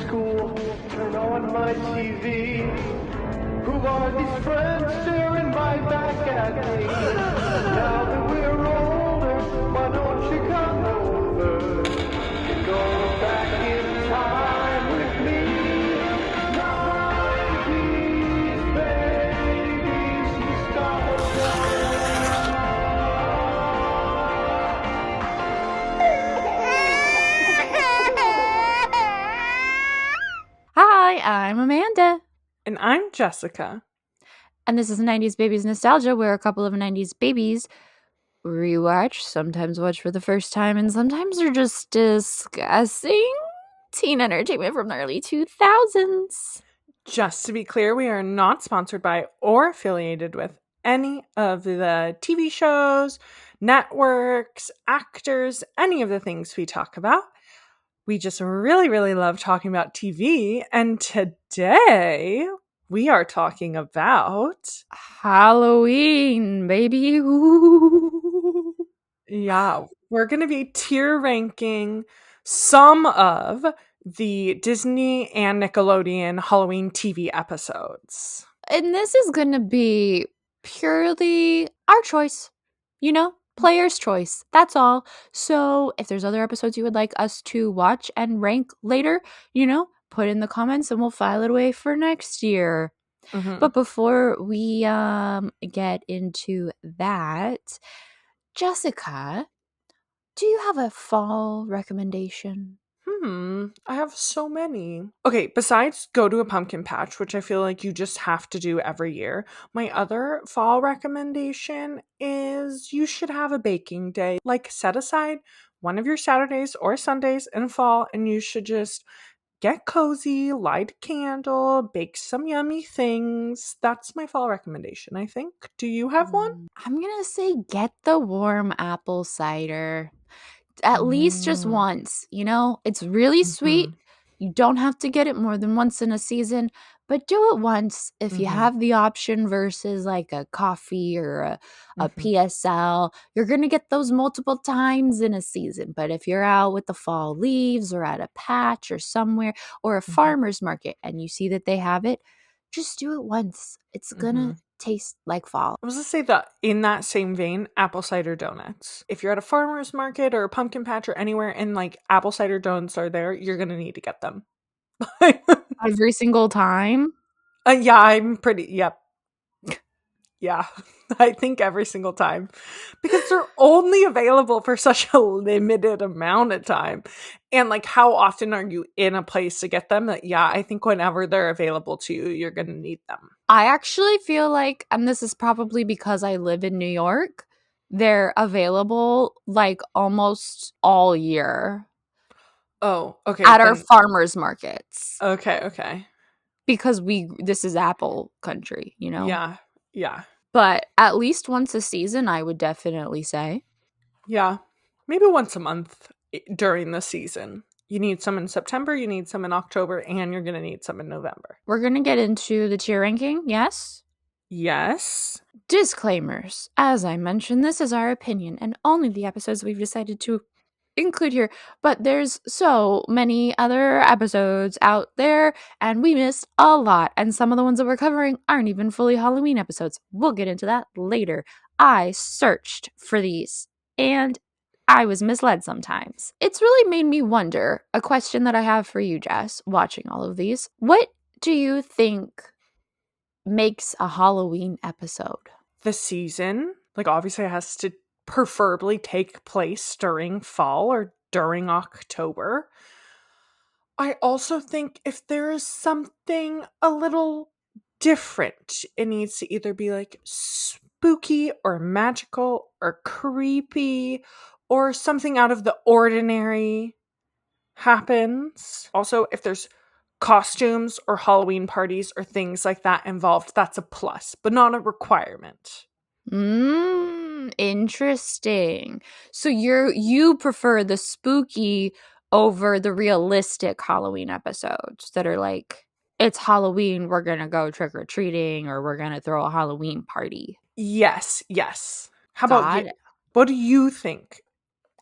school, turn on my TV. Who are these friends staring right back at me? Now that we're older, why don't you come over and go back in time with me? 90s babies, Hi, I'm Amanda. And I'm Jessica. And this is 90s Babies Nostalgia, where a couple of 90s babies rewatch, sometimes watch for the first time, and sometimes are just discussing teen entertainment from the early 2000s. Just to be clear, we are not sponsored by or affiliated with any of the TV shows, networks, actors, any of the things we talk about. We just really, really love talking about TV. And today we are talking about Halloween, baby. Ooh. Yeah, we're going to be tier ranking some of the Disney and Nickelodeon Halloween TV episodes. And this is going to be purely our choice, player's choice. That's all. So if there's other episodes you would like us to watch and rank later, put in the comments and we'll file it away for next year. Mm-hmm. But before we get into that, Jessica, do you have a fall recommendation? I have so many. Okay, besides go to a pumpkin patch, which I feel like you just have to do every year, my other fall recommendation is you should have a baking day. Like, set aside one of your Saturdays or Sundays in fall, and you should just get cozy, light a candle, bake some yummy things. That's my fall recommendation, I think. Do you have one? I'm going to say get the warm apple cider. At least just once, it's really sweet. You don't have to get it more than once in a season, but do it once if you have the option versus like a coffee or a PSL. You're going to get those multiple times in a season. But if you're out with the fall leaves or at a patch or somewhere or a farmer's market and you see that they have it, just do it once. It's going to taste like fall. I was going to say that in that same vein, apple cider donuts. If you're at a farmer's market or a pumpkin patch or anywhere and like apple cider donuts are there, you're going to need to get them. Every single time? Yeah, I'm pretty, yep. Yeah, I think every single time. Because they're only available for such a limited amount of time. And like, how often are you in a place to get them? Yeah, I think whenever they're available to you, you're going to need them. I actually feel like, and this is probably because I live in New York, they're available like almost all year. Oh, okay. At our farmers markets. Okay. Because this is apple country, Yeah. But at least once a season, I would definitely say. Yeah. Maybe once a month during the season. You need some in September, you need some in October, and you're going to need some in November. We're going to get into the tier ranking, yes? Yes. Disclaimers. As I mentioned, this is our opinion, and only the episodes we've decided to include here. But there's so many other episodes out there, and we missed a lot. And some of the ones that we're covering aren't even fully Halloween episodes. We'll get into that later. I searched for these, and I was misled sometimes. It's really made me wonder, a question that I have for you, Jess, watching all of these. What do you think makes a Halloween episode? The season, like obviously it has to preferably take place during fall or during October. I also think if there is something a little different, it needs to either be like spooky or magical or creepy or something out of the ordinary happens. Also, if there's costumes or Halloween parties or things like that involved, that's a plus, but not a requirement. Interesting. So you prefer the spooky over the realistic Halloween episodes that are like, it's Halloween, we're gonna go trick-or-treating or we're gonna throw a Halloween party. Yes. How about you? What do you think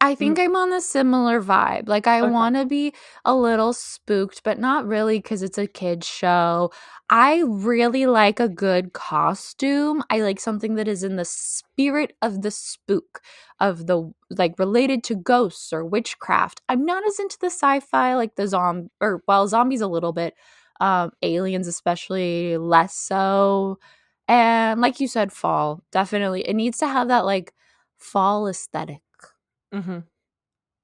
I think I'm on a similar vibe. Like, I Okay. want to be a little spooked, but not really because it's a kid's show. I really like a good costume. I like something that is in the spirit of the spook, of the, like, related to ghosts or witchcraft. I'm not as into the sci-fi, like the zombies a little bit, aliens especially less so. And like you said, fall, definitely. It needs to have that, like, fall aesthetic. Mm-hmm.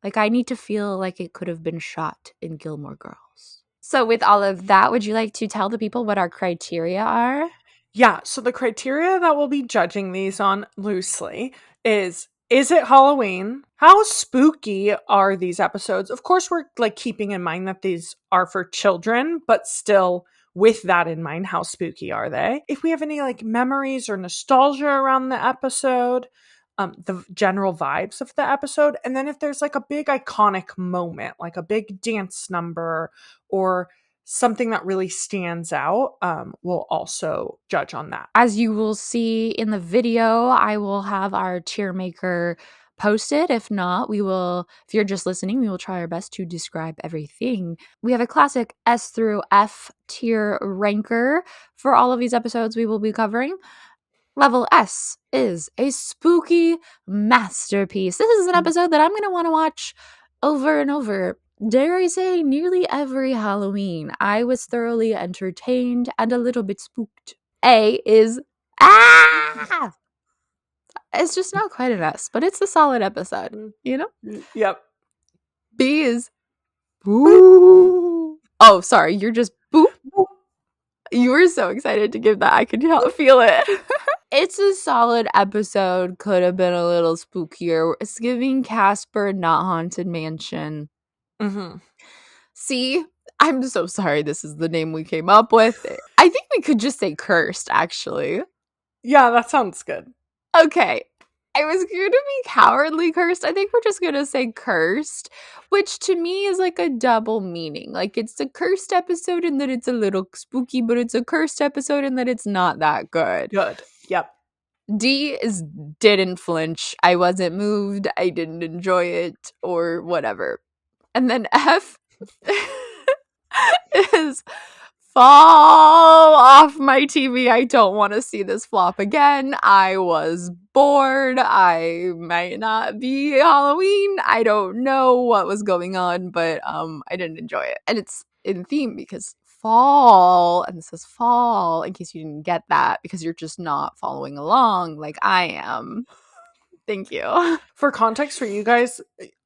Like, I need to feel like it could have been shot in Gilmore Girls. So with all of that, would you like to tell the people what our criteria are? Yeah, so the criteria that we'll be judging these on loosely is it Halloween? How spooky are these episodes? Of course, we're like keeping in mind that these are for children, but still with that in mind, how spooky are they? If we have any like memories or nostalgia around the episode, the general vibes of the episode, and then if there's like a big iconic moment, like a big dance number or something that really stands out, we'll also judge on that. As you will see in the video, I will have our tier maker posted. If not, if you're just listening, we will try our best to describe everything. We have a classic S through F tier ranker for all of these episodes we will be covering. Level S is a spooky masterpiece. This is an episode that I'm going to want to watch over and over. Dare I say, nearly every Halloween. I was thoroughly entertained and a little bit spooked. A is it's just not quite an S, but it's a solid episode, you know? Yep. B is boo. Oh, sorry, you're just boop. You were so excited to give that. I could feel it. It's a solid episode. Could have been a little spookier. It's giving Casper, not Haunted Mansion. Mm-hmm. See, I'm so sorry this is the name we came up with. I think we could just say cursed, actually. Yeah, that sounds good. Okay. I was going to be cowardly cursed. I think we're just going to say cursed, which to me is like a double meaning. Like, it's a cursed episode and that it's a little spooky, but it's a cursed episode and that it's not that good. Good. Yep. D is didn't flinch. I wasn't moved. I didn't enjoy it or whatever. And then F is fall off my TV. I don't want to see this flop again. I was bored. I might not be Halloween. I don't know what was going on, but I didn't enjoy it. And it's in theme because fall, and it says fall in case you didn't get that because you're just not following along like I am. Thank you. For context for you guys,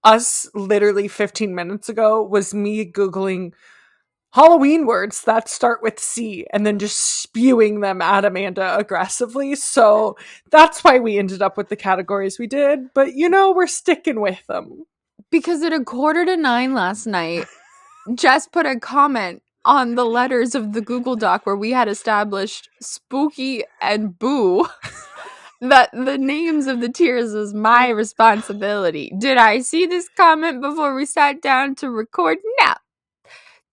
us literally 15 minutes ago was me Googling Halloween words that start with C and then just spewing them at Amanda aggressively. So that's why we ended up with the categories we did. But we're sticking with them. Because at 8:45 last night, Jess put a comment on the letters of the Google Doc where we had established spooky and boo that the names of the tiers was my responsibility. Did I see this comment before we sat down to record? No.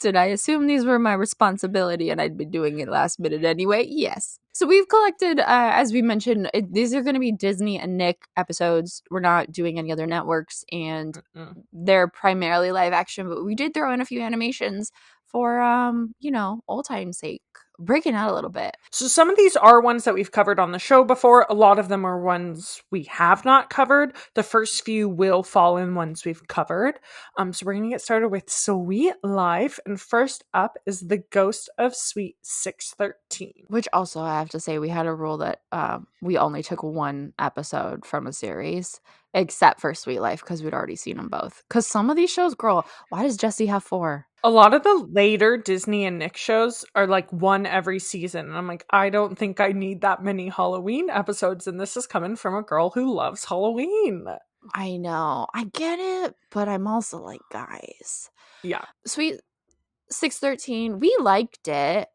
Did I assume these were my responsibility and I'd be doing it last minute anyway? Yes. So we've collected, as we mentioned, these are going to be Disney and Nick episodes. We're not doing any other networks, and they're primarily live action, but we did throw in a few animations for, old time's sake, breaking out a little bit. So some of these are ones that we've covered on the show before. A lot of them are ones we have not covered. The first few will fall in ones we've covered. So we're going to get started with Sweet Life. And first up is The Ghost of Sweet 613. Which also, I have to say, we had a rule that we only took one episode from a series, except for Sweet Life, because we'd already seen them both. Because some of these shows, girl, why does Jessie have 4? A lot of the later Disney and Nick shows are like one every season. And I'm like, I don't think I need that many Halloween episodes. And this is coming from a girl who loves Halloween. I know. I get it. But I'm also like, guys. Yeah. Sweet 613, we liked it.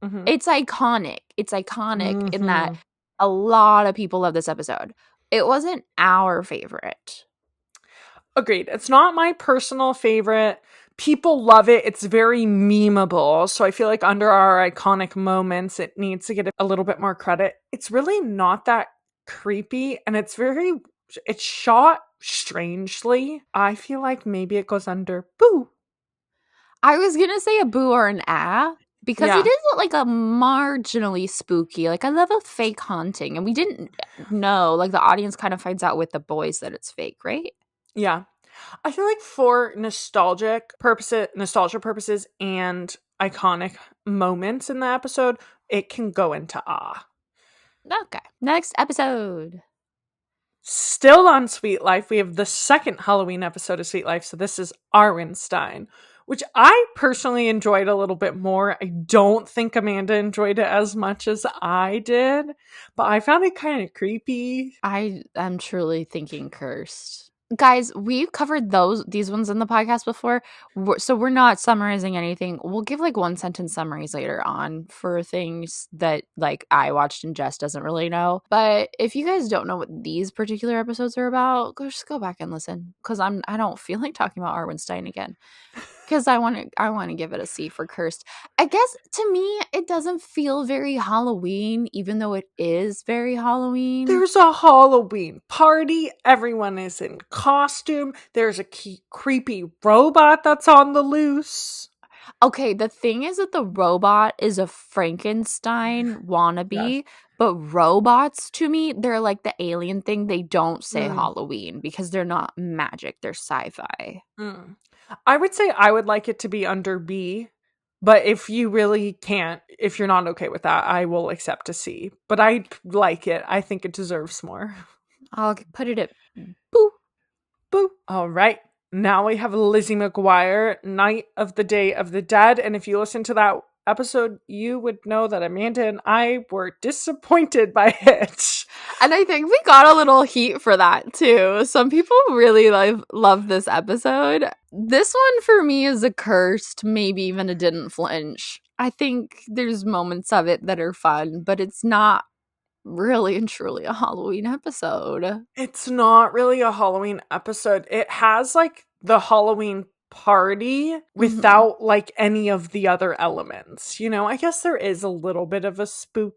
Mm-hmm. It's iconic. It's iconic in that a lot of people love this episode. It wasn't our favorite. Agreed. It's not my personal favorite. People love it. It's very memeable. So I feel like under our iconic moments, it needs to get a little bit more credit. It's really not that creepy. And it's shot strangely. I feel like maybe it goes under boo. I was gonna say a boo or an ah, because it Yeah. is like a marginally spooky. Like I love a fake haunting, and we didn't know. Like the audience kind of finds out with the boys that it's fake, right? Yeah. I feel like for nostalgia purposes and iconic moments in the episode, it can go into ah. Okay. Next episode. Still on Sweet Life, we have the second Halloween episode of Sweet Life. So this is Arwenstein, which I personally enjoyed a little bit more. I don't think Amanda enjoyed it as much as I did, but I found it kind of creepy. I am truly thinking cursed. Guys, we've covered these ones in the podcast before, so we're not summarizing anything. We'll give like one sentence summaries later on for things that like I watched and Jess doesn't really know. But if you guys don't know what these particular episodes are about, just go back and listen, because I don't feel like talking about Arwenstein again. Because I want to give it a C for cursed. I guess to me it doesn't feel very Halloween, even though it is very Halloween. There's a Halloween party. Everyone is in costume. There's a creepy robot that's on the loose. Okay, the thing is that the robot is a Frankenstein wannabe, Yes. but robots to me, they're like the alien thing. They don't say Mm. Halloween because they're not magic, they're sci-fi. Mm. I would say I would like it to be under B, but if you really can't, if you're not okay with that, I will accept a C. But I like it. I think it deserves more. I'll put it at boo. Boo. All right. Now we have Lizzie McGuire, Night of the Day of the Dead. And if you listen to that episode, you would know that Amanda and I were disappointed by it. And I think we got a little heat for that too. Some people really love this episode. This one for me is a cursed, maybe even a didn't flinch. I think there's moments of it that are fun, but it's not really and truly a Halloween episode. It's not really a Halloween episode. It has like the Halloween party without like any of the other elements. You know, I guess there is a little bit of a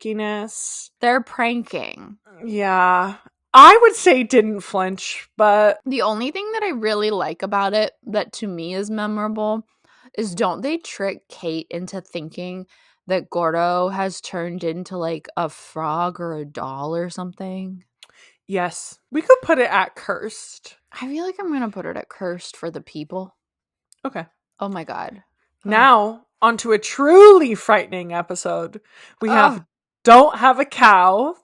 spookiness. They're pranking. Yeah. I would say didn't flinch, but The only thing that I really like about it that to me is memorable is, don't they trick Kate into thinking that Gordo has turned into like a frog or a doll or something? yes, we could put it at cursed. I feel like I'm going to put it at cursed for the people. Okay. Oh my god. Now, onto a truly frightening episode. We have Don't Have a Cow.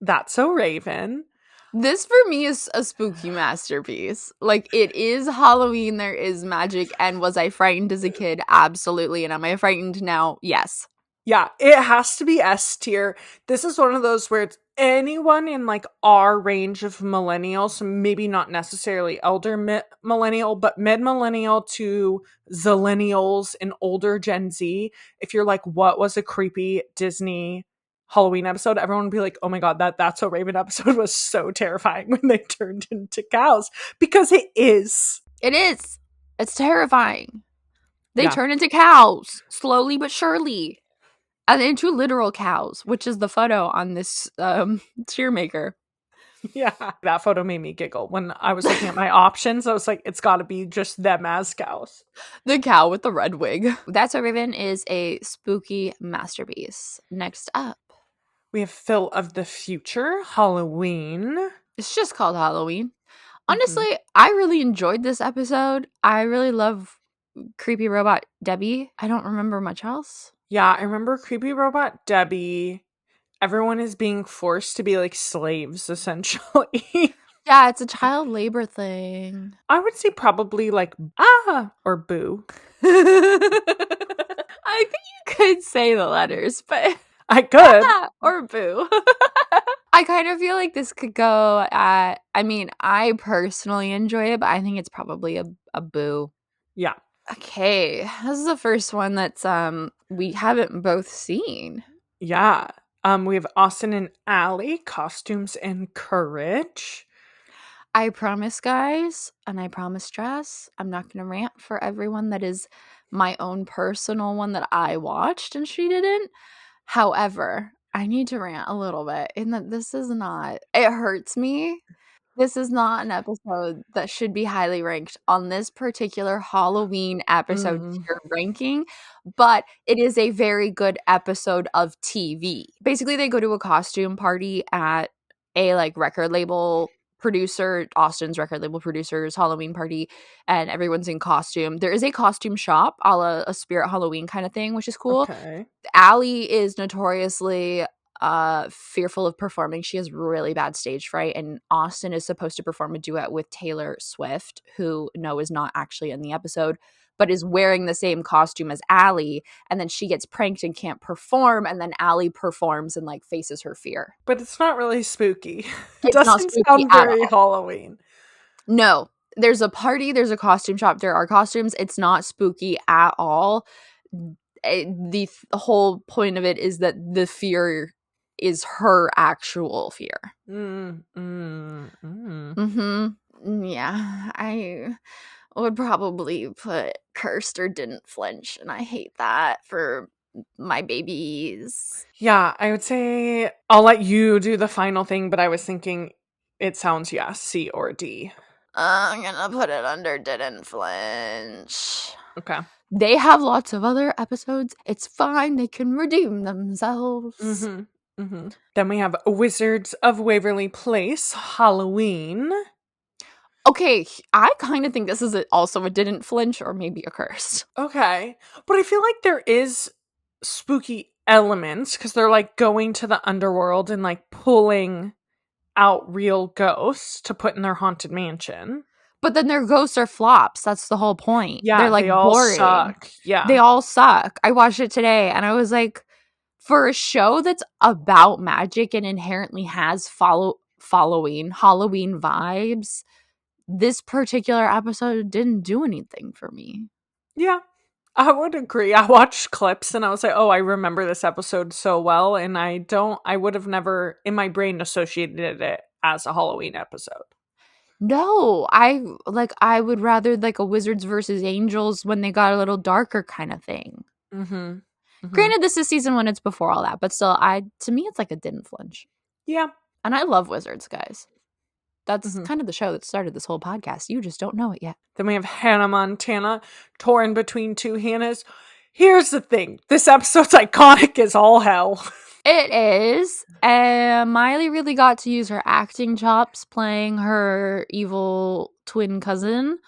That's So Raven. This for me is a spooky masterpiece. Like, it is Halloween, there is magic, and was I frightened as a kid? Absolutely. And am I frightened now? Yes. Yeah, it has to be S tier. This is one of those where it's anyone in like our range of millennials, maybe not necessarily elder millennial, but mid millennial to zillennials and older Gen Z. If you're like, what was a creepy Disney Halloween episode? Everyone would be like, oh my god, That's So Raven episode was so terrifying when they turned into cows, because it is. It is. It's terrifying. They Yeah. turn into cows, slowly but surely. And into literal cows, which is the photo on this cheermaker. Yeah, that photo made me giggle. When I was looking at my options, I was like, it's got to be just them as cows. The cow with the red wig. That's So Raven is a spooky masterpiece. Next up, We have Phil of the Future, Halloween. it's just called Halloween. Honestly, I really enjoyed this episode. I really love creepy robot Debbie. I don't remember much else. Yeah, I remember creepy robot Debbie. Everyone is being forced to be like slaves, essentially. Yeah, it's a child labor thing. I would say probably like or boo. I think you could say the letters, but I could. or boo. I kind of feel like this could go at, I mean, I personally enjoy it, but I think it's probably a boo. Yeah. Okay, this is the first one that's we haven't both seen. Yeah. We have Austin and Allie, Costumes and Courage. I promise, guys, and I promise, Jess, I'm not going to rant for everyone. That is my own personal one that I watched and she didn't. However, I need to rant a little bit in that this is not, it hurts me This is not an episode that should be highly ranked on this particular Halloween episode tier ranking, but it is a very good episode of TV. Basically, they go to a costume party at a like record label producer, Austin's record label producer's Halloween party, and everyone's in costume. There is a costume shop, a la a Spirit Halloween kind of thing, which is cool. Okay. Allie is notoriously fearful of performing. She has really bad stage fright, and Austin is supposed to perform a duet with Taylor Swift, who no is not actually in the episode, but is wearing the same costume as Allie, and then she gets pranked and can't perform, and then Allie performs and like faces her fear. But it's not really spooky. It It's not doesn't spooky sound at very all. Halloween. No, there's a party, there's a costume shop, there are costumes. It's not spooky at all. The whole point of it is that the fear is her actual fear. Yeah, I would probably put cursed or didn't flinch, and I hate that for my babies. Yeah, I would say I'll let you do the final thing, but I was thinking it sounds C or D. I'm gonna put it under didn't flinch. Okay. They have lots of other episodes. It's fine. They can redeem themselves. Then we have Wizards of Waverly Place, Halloween. Okay, I kind of think this is also a didn't flinch or maybe a curse. Okay. But I feel like there is spooky elements because they're like going to the underworld and like pulling out real ghosts to put in their haunted mansion. But then their ghosts are flops. That's the whole point. Yeah, they're like they all boring. suck. Yeah. They all suck. I watched it today and I was like, for a show that's about magic and inherently has Halloween vibes, this particular episode didn't do anything for me. Yeah, I would agree. I watched clips and I was like, oh, I remember this episode so well. And I would have never in my brain associated it as a Halloween episode. No, I would rather like a Wizards versus Angels when they got a little darker kind of thing. Granted, this is season 1, it's before all that, but still, to me, it's like a didn't flinch. Yeah. And I love Wizards, guys. That's kind of the show that started this whole podcast. You just don't know it yet. Then we have Hannah Montana, torn between two Hannahs. Here's the thing. This episode's iconic as all hell. It is. And Miley really got to use her acting chops playing her evil twin cousin.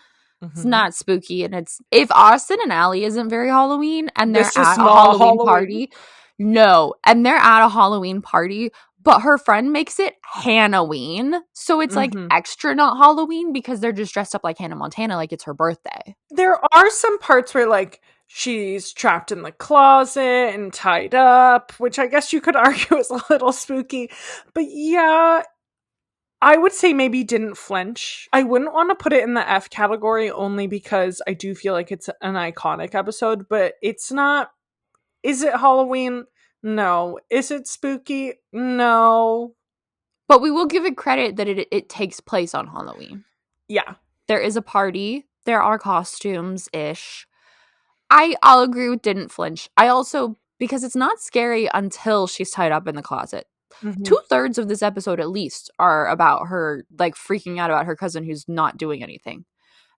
It's not spooky, and if Austin and Allie isn't very Halloween and they're at a Halloween party, no, and they're at a Halloween party, but her friend makes it Hannahween, so it's like extra not Halloween because they're just dressed up like Hannah Montana, like it's her birthday. There are some parts where like she's trapped in the closet and tied up, which I guess you could argue is a little spooky, but yeah, I would say maybe didn't flinch. I wouldn't want to put it in the F category only because I do feel like it's an iconic episode, but it's not. Is it Halloween? No. Is it spooky? No. But we will give it credit that it takes place on Halloween. Yeah. There is a party. There are costumes-ish. I'll agree with didn't flinch. I also, because it's not scary until she's tied up in the closet. 2/3 of this episode at least are about her like freaking out about her cousin who's not doing anything.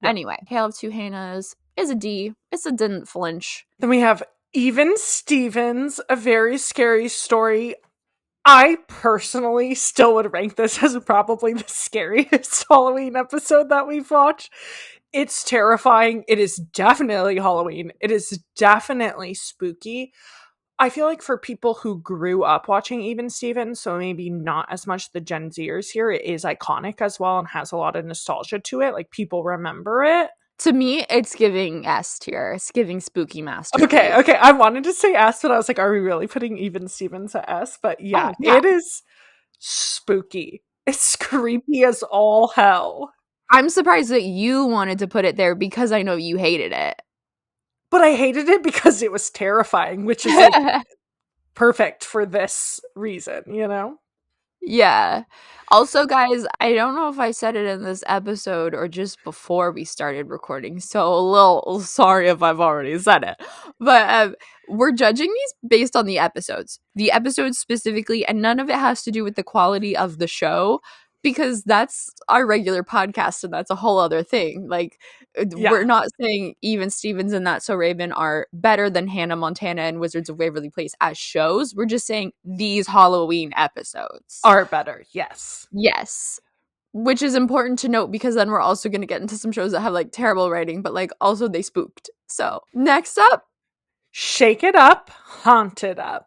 Yep. Anyway, Tale of Two Hannahs is a D. It's a didn't flinch. Then we have Even Stevens, a very scary story. I personally still would rank this as probably the scariest Halloween episode that we've watched. It's terrifying. It is definitely Halloween. It is definitely spooky. I feel like for people who grew up watching Even Stevens, so maybe not as much the Gen Zers here, it is iconic as well and has a lot of nostalgia to it. Like, people remember it. To me, it's giving S tier. It's giving spooky masterpiece. Okay. I wanted to say S, but I was like, are we really putting Even Stevens at S? But yeah, It is spooky. It's creepy as all hell. I'm surprised that you wanted to put it there because I know you hated it. But I hated it because it was terrifying, which is like perfect for this reason, you know? Yeah. Also, guys, I don't know if I said it in this episode or just before we started recording, so a little sorry if I've already said it. But we're judging these based on the episodes specifically, and none of it has to do with the quality of the show. because that's our regular podcast and that's a whole other thing. Like, we're not saying Even Stevens and That's So Raven are better than Hannah Montana and Wizards of Waverly Place as shows. We're just saying these Halloween episodes are better. Yes. Yes. Which is important to note because then we're also going to get into some shows that have like terrible writing, but like also they spooked. So next up, Shake It Up, Haunted Up.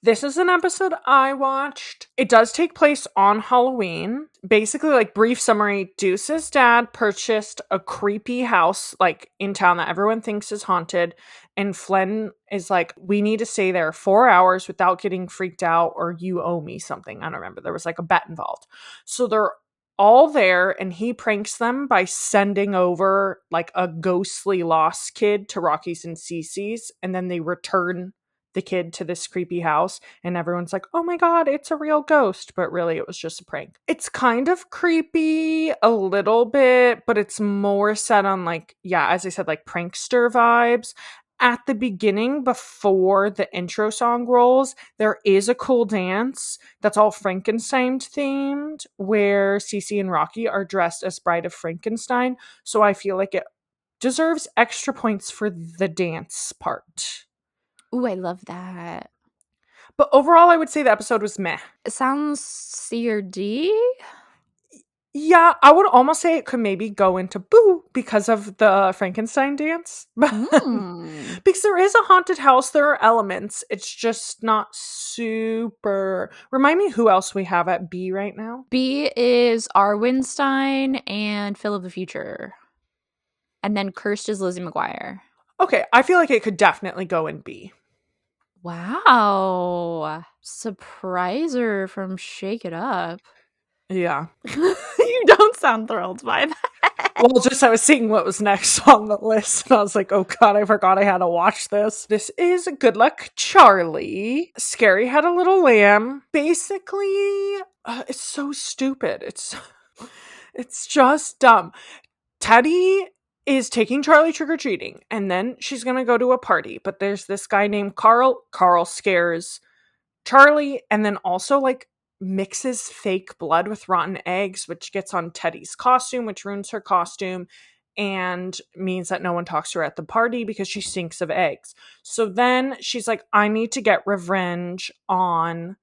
This is an episode I watched. It does take place on Halloween. Basically, like, brief summary, Deuce's dad purchased a creepy house, like, in town that everyone thinks is haunted. And Flynn is like, we need to stay there 4 hours without getting freaked out, or you owe me something. I don't remember. There was like a bet involved. So they're all there, and he pranks them by sending over like a ghostly lost kid to Rocky's and Cece's, and then they return the kid to this creepy house, and everyone's like, oh my god, it's a real ghost, but really it was just a prank. It's kind of creepy a little bit, but it's more set on like, yeah, as I said, like prankster vibes. At the beginning, before the intro song rolls, there is a cool dance that's all Frankenstein themed, where Cece and Rocky are dressed as Bride of Frankenstein. So I feel like it deserves extra points for the dance part. ooh, I love that. But overall, I would say the episode was meh. It sounds C or D. Yeah, I would almost say it could maybe go into boo because of the Frankenstein dance. Because there is a haunted house, there are elements. It's just not super. Remind me who else we have at B right now. B is Arwenstein and Phil of the Future. And then Cursed is Lizzie McGuire. Okay, I feel like it could definitely go in B. Wow. Surpriser from Shake It Up. Yeah. You don't sound thrilled by that. Well, just I was seeing what was next on the list, and I was like, oh god, I forgot I had to watch this. This is Good Luck Charlie. Scary Had a Little Lamb. Basically, it's so stupid. It's just dumb. Teddy is taking Charlie trick-or-treating, and then she's gonna go to a party, but there's this guy named Carl. Carl scares Charlie, and then also, like, mixes fake blood with rotten eggs, which gets on Teddy's costume, which ruins her costume, and means that no one talks to her at the party because she stinks of eggs. So then she's like, I need to get revenge on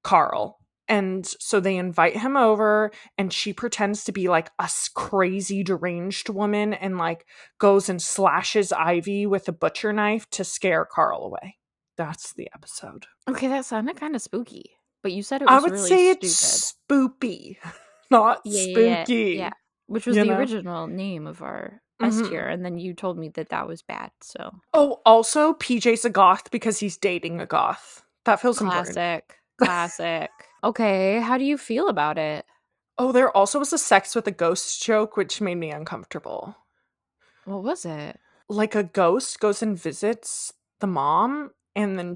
Carl. And so they invite him over, and she pretends to be like a crazy deranged woman and like goes and slashes Ivy with a butcher knife to scare Carl away. That's the episode. Okay, that sounded kind of spooky. But you said it was I would really say stupid. it's spoopy, not spooky. Yeah. Which was the original name of our S tier, and then you told me that that was bad, so. Oh, also, PJ's a goth because he's dating a goth. That feels important. Classic. Okay, how do you feel about it? Oh, there also was a sex with a ghost joke, which made me uncomfortable. What was it? Like, a ghost goes and visits the mom, and then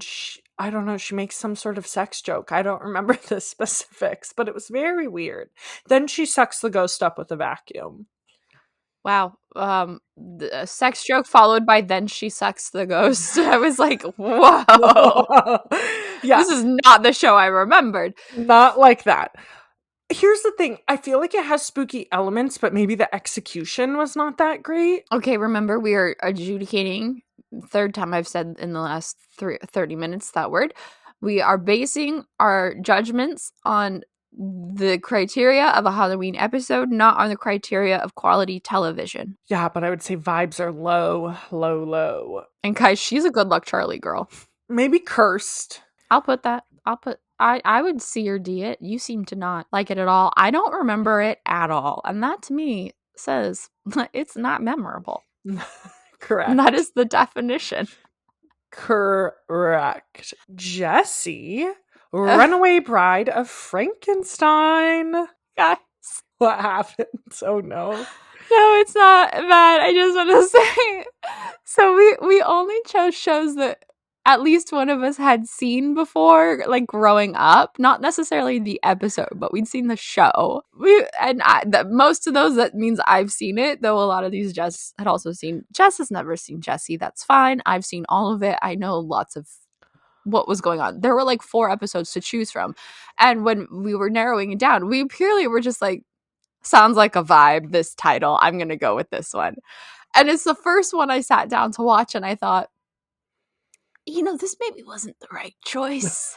I don't know, she makes some sort of sex joke. I don't remember the specifics, but it was very weird. Then she sucks the ghost up with a vacuum. Wow. The sex joke followed by then she sucks the ghost. I was like, whoa. Yeah. This is not the show I remembered. Not like that. Here's the thing. I feel like it has spooky elements, but maybe the execution was not that great. Okay, remember, we are adjudicating. Third time I've said in the last 30 minutes that word. We are basing our judgments on the criteria of a Halloween episode, not on the criteria of quality television. Yeah, but I would say vibes are low. And guys, she's a Good Luck Charlie girl. Maybe Cursed. I would C or D it. You seem to not like it at all. I don't remember it at all. And that to me says it's not memorable. Correct. And that is the definition. Correct. Jessie, Runaway Bride of Frankenstein. Guys. What happened? Oh no. No, it's not bad. I just want to say. So we only chose shows that at least one of us had seen before, like growing up. Not necessarily the episode, but we'd seen the show. Most of those, that means I've seen it, though a lot of these Jess had also seen. Jess has never seen Jessie. That's fine. I've seen all of it. I know lots of what was going on. There were like 4 episodes to choose from. And when we were narrowing it down, we purely were just like, sounds like a vibe, this title. I'm going to go with this one. And it's the first one I sat down to watch, and I thought, this maybe wasn't the right choice.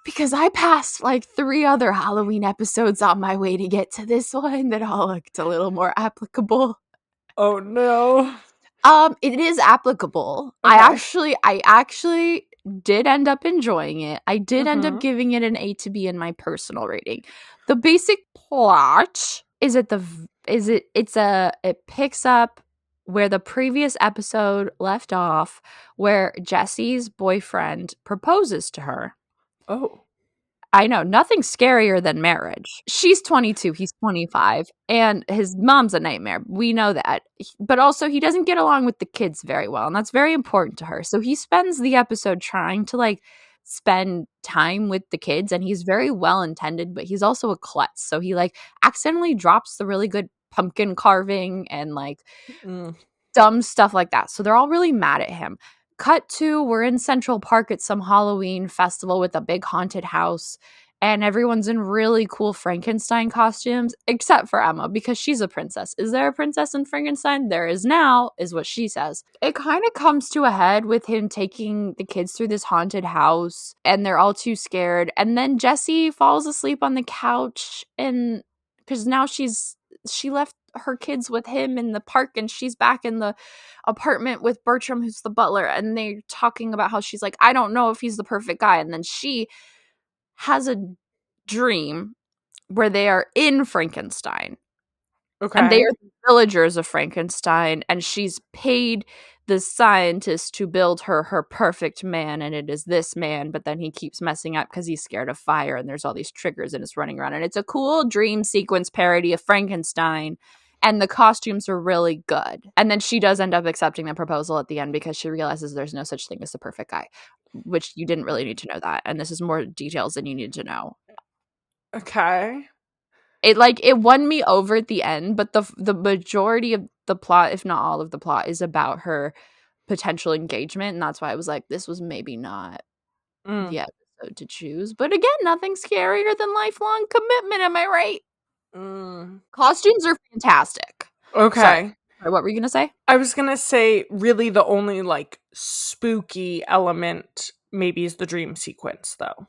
Because I passed like 3 other Halloween episodes on my way to get to this one that all looked a little more applicable. Oh no. It is applicable. Okay. I actually did end up enjoying it. I did end up Mhm. giving it an A to B in my personal rating. The basic plot is it picks up where the previous episode left off, where Jesse's boyfriend proposes to her. Oh. I know, nothing scarier than marriage. She's 22, he's 25, and his mom's a nightmare. We know that. But also, he doesn't get along with the kids very well, and that's very important to her. So he spends the episode trying to, like, spend time with the kids, and he's very well-intended, but he's also a klutz. So he, like, accidentally drops the really good pumpkin carving and, like, dumb stuff like that. So they're all really mad at him. Cut to, we're in Central Park at some Halloween festival with a big haunted house, and everyone's in really cool Frankenstein costumes, except for Emma, because she's a princess. Is there a princess in Frankenstein? There is now, is what she says. It kind of comes to a head with him taking the kids through this haunted house, and they're all too scared. And then Jessie falls asleep on the couch, and because now she left her kids with him in the park, and she's back in the apartment with Bertram, who's the butler, and they're talking about how she's like, I don't know if he's the perfect guy. And then she has a dream where they are in Frankenstein. Okay. And they are the villagers of Frankenstein, and she's paid the scientist to build her perfect man, and it is this man, but then he keeps messing up because he's scared of fire, and there's all these triggers, and it's running around, and it's a cool dream sequence parody of Frankenstein, and the costumes are really good. And then she does end up accepting the proposal at the end because she realizes there's no such thing as the perfect guy, which you didn't really need to know that, and this is more details than you need to know. Okay. It won me over at the end, but the majority of the plot, if not all of the plot, is about her potential engagement, and that's why I was like, this was maybe not the episode to choose. But again, nothing scarier than lifelong commitment, am I right? Costumes are fantastic. Okay. Sorry, what were you gonna say? I was gonna say, really the only, like, spooky element maybe is the dream sequence, though.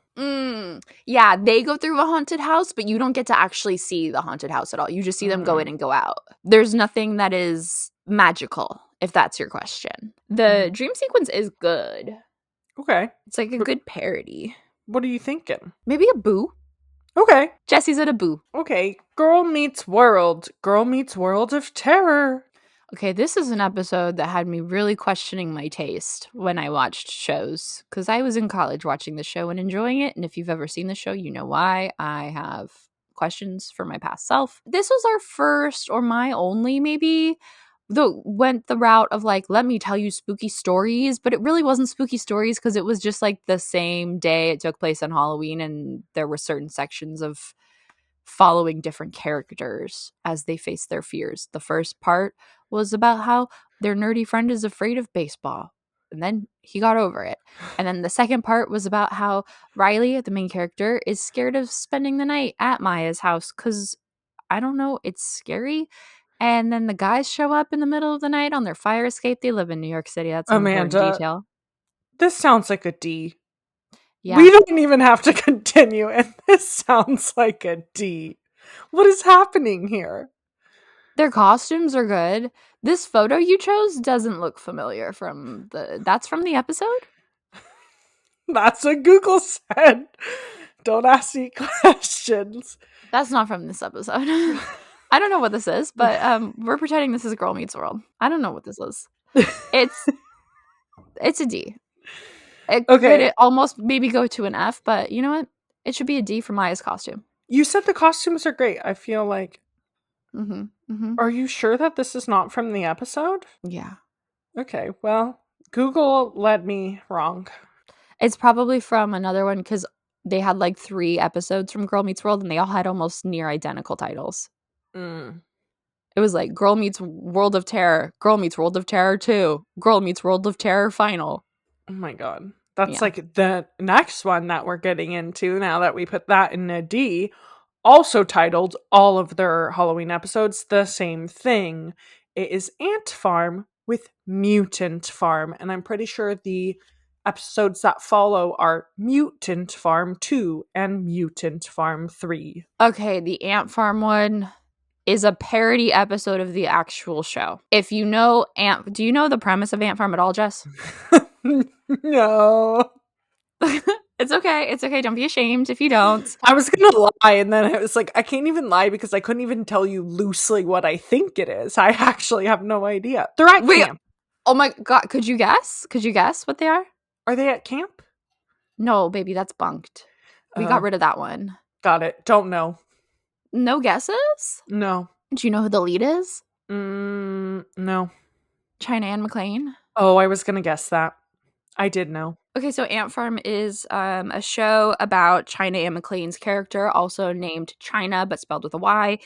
Yeah, they go through a haunted house, but you don't get to actually see the haunted house at all. You just see them go in and go out. There's nothing that is magical, if that's your question. The dream sequence is good. Okay. It's like a good parody. What are you thinking? Maybe a boo. Okay. Jesse's at a boo. Okay. Girl Meets World. Girl Meets World of Terror. Okay, this is an episode that had me really questioning my taste when I watched shows, because I was in college watching the show and enjoying it, and if you've ever seen the show, you know why. I have questions for my past self. This was our first, or my only maybe, went the route of like, let me tell you spooky stories, but it really wasn't spooky stories because it was just like the same day it took place on Halloween, and there were certain sections of following different characters as they face their fears. The first part was about how their nerdy friend is afraid of baseball, and then he got over it. And then the second part was about how Riley, the main character, is scared of spending the night at Maya's house because, I don't know, it's scary. And then the guys show up in the middle of the night on their fire escape. They live in New York City. That's an important detail. This sounds like a D. Yeah. We don't even have to continue, and this sounds like a D. What is happening here? Their costumes are good. This photo you chose doesn't look familiar that's from the episode? That's what Google said. Don't ask me questions. That's not from this episode. I don't know what this is, but we're pretending this is Girl Meets World. I don't know what this is. It's a D. It could almost maybe go to an F, but you know what? It should be a D for Maya's costume. You said the costumes are great. I feel like... Are you sure that this is not from the episode? Yeah. Okay, well, Google led me wrong. It's probably from another one because they had like 3 episodes from Girl Meets World and they all had almost near identical titles. It was like Girl Meets World of Terror, Girl Meets World of Terror 2, Girl Meets World of Terror Final. Oh my god. That's Yeah. like the next one that we're getting into now that we put that in a D. Also titled all of their Halloween episodes the same thing. It is Ant Farm with Mutant Farm. And I'm pretty sure the episodes that follow are Mutant Farm 2 and Mutant Farm 3. Okay, the Ant Farm one is a parody episode of the actual show. If you know do you know the premise of Ant Farm at all, Jess? No. It's okay. It's okay. Don't be ashamed if you don't. I was gonna lie, and then I was like, I can't even lie because I couldn't even tell you loosely what I think it is. I actually have no idea. They're at Wait. camp. Oh my god, could you guess? Could you guess what they are? Are they at camp? No, baby, that's bunked. We got rid of that one. Got it. Don't know. No guesses? No. Do you know who the lead is? No. China Ann McClain. Oh, I was gonna guess that. I did know. Okay, so Ant Farm is a show about China Ann McClain's character, also named China, but spelled with a Y,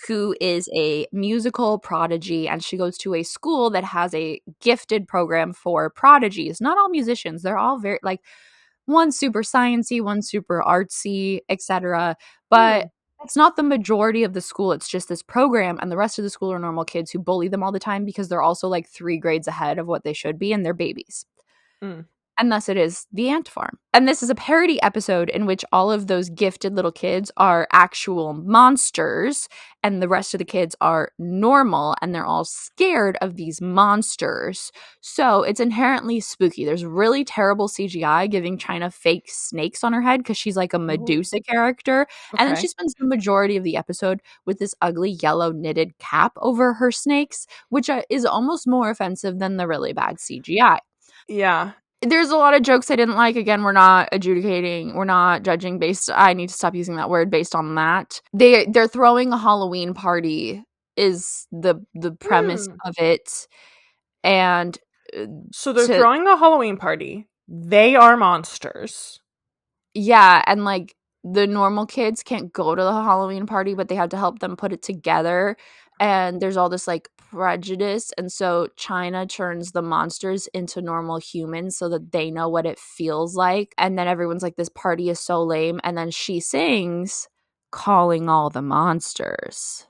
who is a musical prodigy, and she goes to a school that has a gifted program for prodigies. Not all musicians; they're all very like one super sciencey, one super artsy, etc. But it's not the majority of the school. It's just this program, and the rest of the school are normal kids who bully them all the time because they're also like 3 grades ahead of what they should be, and they're babies. And thus it is the Ant Farm. And this is a parody episode in which all of those gifted little kids are actual monsters and the rest of the kids are normal and they're all scared of these monsters. So it's inherently spooky. There's really terrible CGI giving China fake snakes on her head because she's like a Medusa character. And then she spends the majority of the episode with this ugly yellow knitted cap over her snakes, which is almost more offensive than the really bad CGI. Yeah. There's a lot of jokes I didn't like. Again, we're not adjudicating, we're not judging based. I need to stop using that word based on that. They're throwing a Halloween party is the premise of it, and so they're throwing a Halloween party. They are monsters. Yeah, and like the normal kids can't go to the Halloween party, but they have to help them put it together. And there's all this like prejudice. And so China turns the monsters into normal humans so that they know what it feels like. And then everyone's like, this party is so lame. And then she sings, calling all the monsters.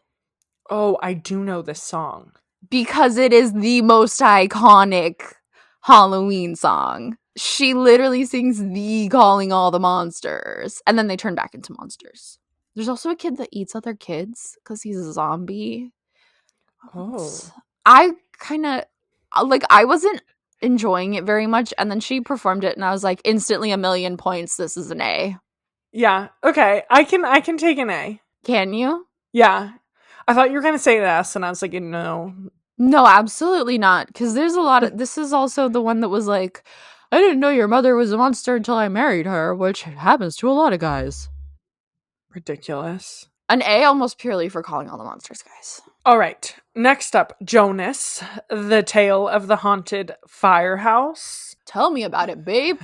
Oh, I do know this song. Because it is the most iconic Halloween song. She literally sings the calling all the monsters. And then they turn back into monsters. There's also a kid that eats other kids because he's a zombie. Oh. I kind of, like, I wasn't enjoying it very much. And then she performed it and I was like, instantly 1,000,000 points. This is an A. Yeah. Okay. I can take an A. Can you? Yeah. I thought you were going to say this and I was like, no. No, absolutely not. Because there's a lot of, this is also the one that was like, I didn't know your mother was a monster until I married her, which happens to a lot of guys. Ridiculous. An A almost purely for calling all the monsters, guys. All right. Next up, Jonas, the Tale of the Haunted Firehouse. Tell me about it, babe.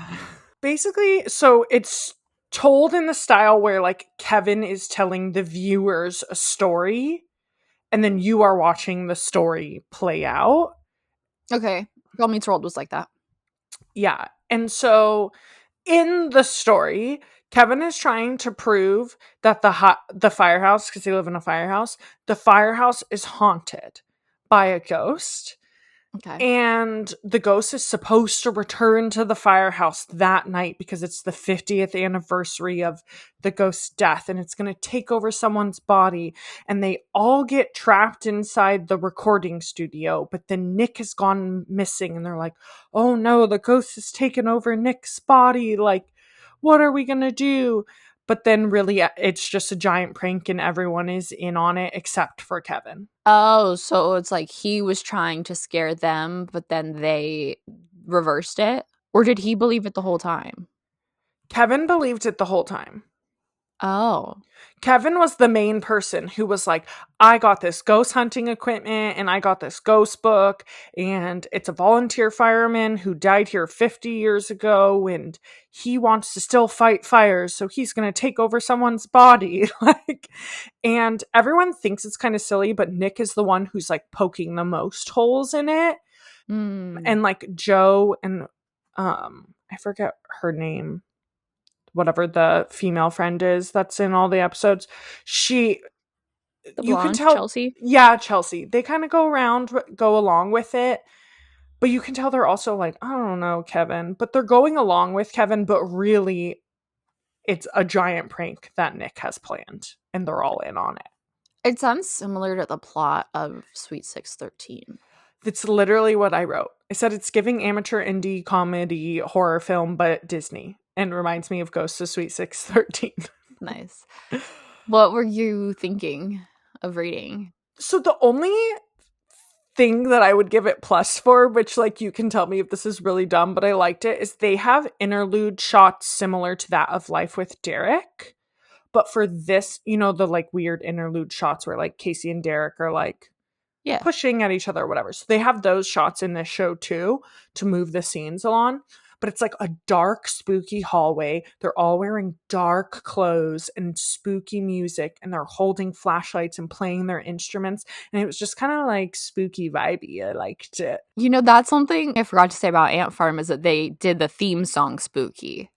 Basically, so it's told in the style where like Kevin is telling the viewers a story and then you are watching the story play out. Okay. Girl Meets World was like that. Yeah. And so in the story, Kevin is trying to prove that the firehouse, because they live in a firehouse, the firehouse is haunted by a ghost. Okay. And the ghost is supposed to return to the firehouse that night because it's the 50th anniversary of the ghost's death and it's going to take over someone's body. And they all get trapped inside the recording studio, but then Nick has gone missing and they're like, oh no, the ghost has taken over Nick's body. Like, what are we going to do? But then really it's just a giant prank and everyone is in on it except for Kevin. Oh, so it's like he was trying to scare them, but then they reversed it? Or did he believe it the whole time? Kevin believed it the whole time. Oh. Kevin was the main person who was like, I got this ghost hunting equipment and I got this ghost book and it's a volunteer fireman who died here 50 years ago and he wants to still fight fires, so he's going to take over someone's body. And everyone thinks it's kind of silly, but Nick is the one who's like poking the most holes in it. And like Joe and I forget her name, whatever the female friend is that's in all the episodes. The You can blonde, tell, Chelsea? yeah, Chelsea. They kind of go along with it, but you can tell they're also like, I don't know, Kevin, but they're going along with Kevin, but really it's a giant prank that Nick has planned, and they're all in on it. It sounds similar to the plot of Sweet 613. That's literally what I wrote. I said it's giving amateur indie comedy horror film, but Disney, and reminds me of Ghosts of Sweet 613. Nice. What were you thinking of reading? So the only thing that I would give it plus for, which like you can tell me if this is really dumb, but I liked it, is they have interlude shots similar to that of Life with Derek. But for this, you know, the like weird interlude shots where like Casey and Derek are like pushing at each other or whatever. So they have those shots in this show too to move the scenes along. But it's like a dark, spooky hallway. They're all wearing dark clothes and spooky music, and they're holding flashlights and playing their instruments. And it was just kind of like spooky vibey. I liked it. You know, that's something I forgot to say about Ant Farm is that they did the theme song spooky.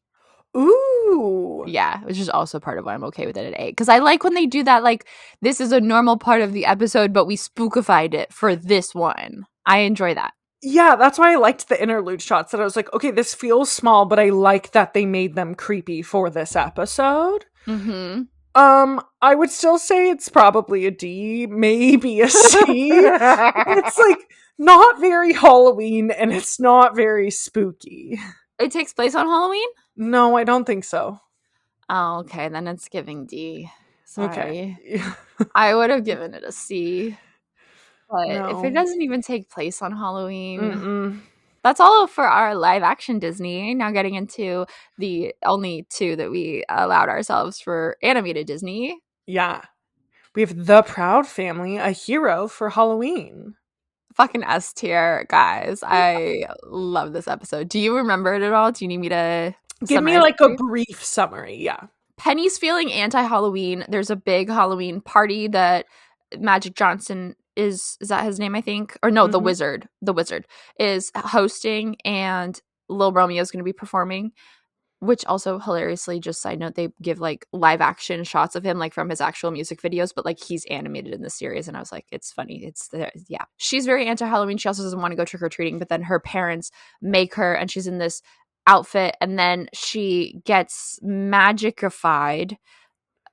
Ooh. Yeah, which is also part of why I'm okay with it at 8. Because I like when they do that, like, this is a normal part of the episode, but we spookified it for this one. I enjoy that. Yeah, that's why I liked the interlude shots, that I was like, okay, this feels small, but I like that they made them creepy for this episode. Mm-hmm. I would still say it's probably a D, maybe a C. It's like not very Halloween, and it's not very spooky. It takes place on Halloween? No, I don't think so. Oh, okay, then it's giving D. Sorry. Okay. I would have given it a C. But No. if it doesn't even take place on Halloween, that's all for our live action Disney. Now getting into the only 2 that we allowed ourselves for animated Disney. Yeah. We have The Proud Family, a hero for Halloween. Fucking S tier, guys. I love this episode. Do you remember it at all? Do you need me to give me like a brief summary? Yeah. Penny's feeling anti-Halloween. There's a big Halloween party that Magic Johnson is that his name, I think? Or no, the wizard is hosting, and Lil Romeo is going to be performing, which also hilariously, just side note, they give like live action shots of him like from his actual music videos, but like he's animated in the series, and I was like, it's funny. Yeah. She's very anti-Halloween. She also doesn't want to go trick-or-treating, but then her parents make her, and she's in this outfit, and then she gets magicified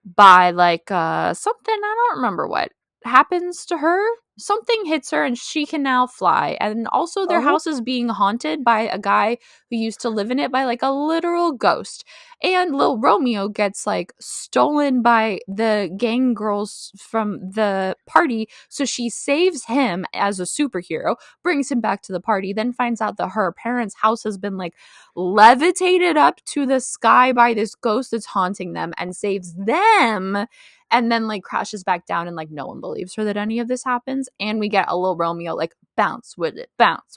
by like something, I don't remember what happens to her. Something hits her and she can now fly. And also their house is being haunted by a guy who used to live in it, by like a literal ghost. And Lil Romeo gets like stolen by the gang girls from the party. So she saves him as a superhero, brings him back to the party, then finds out that her parents' house has been like levitated up to the sky by this ghost that's haunting them, and saves them. And then like crashes back down, and like no one believes her that any of this happens. And we get a Lil Romeo like bounce with it, left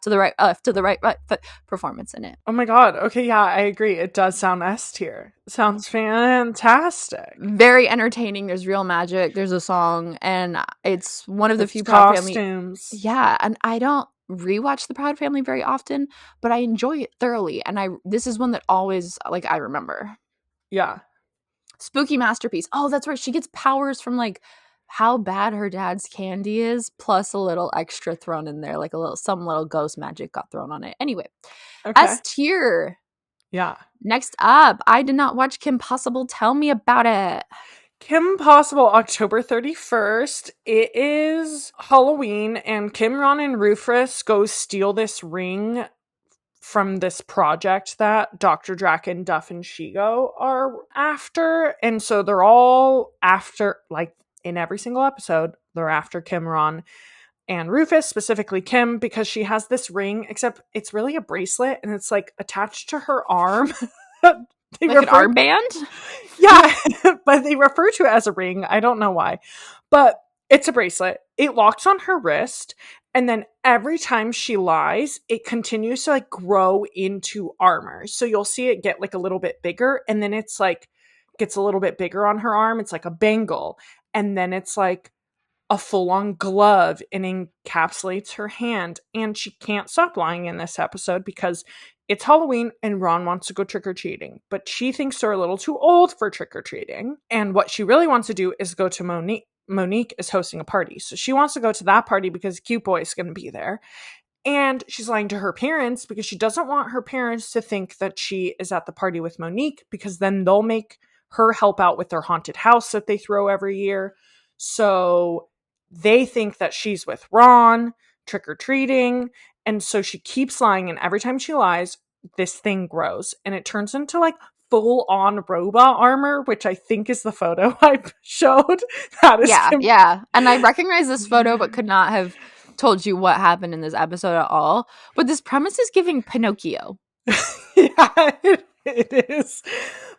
to the right foot performance in it. Oh my god. Okay, yeah, I agree. It does sound S tier. Sounds fantastic. Very entertaining. There's real magic. There's a song, and it's one of the few Proud Family. Costumes. Yeah, and I don't rewatch the Proud Family very often, but I enjoy it thoroughly. And this is one that always like I remember. Yeah. Spooky masterpiece. Oh, that's right. She gets powers from like how bad her dad's candy is, plus a little extra thrown in there, like some little ghost magic got thrown on it. Anyway, okay. S tier. Yeah. Next up, I did not watch Kim Possible. Tell me about it. Kim Possible, October 31st. It is Halloween, and Kim, Ron, and Rufus go steal this ring from this project that Dr. Draken, Duff, and Shigo are after. And so they're all after, like in every single episode, they're after Kim, Ron, and Rufus, specifically Kim, because she has this ring, except it's really a bracelet, and it's like attached to her arm. Like an armband? Yeah, but they refer to it as a ring. I don't know why. But it's a bracelet. It locks on her wrist, and then every time she lies, it continues to like grow into armor. So you'll see it get like a little bit bigger, and then it's like gets a little bit bigger on her arm. It's like a bangle, and then it's like a full-on glove and encapsulates her hand. And she can't stop lying in this episode because It's Halloween and Ron wants to go trick-or-treating, but she thinks they're a little too old for trick-or-treating. And what she really wants to do is go to Monique. Monique is hosting a party. So she wants to go to that party because Cute Boy is going to be there. And she's lying to her parents because she doesn't want her parents to think that she is at the party with Monique, because then they'll make her help out with their haunted house that they throw every year. So they think that she's with Ron trick-or-treating. And so she keeps lying. And every time she lies, this thing grows and it turns into like full-on robot armor, which I think is the photo I showed. That is Yeah. And I recognize this photo, but could not have told you what happened in this episode at all. But this premise is giving Pinocchio. Yeah, it is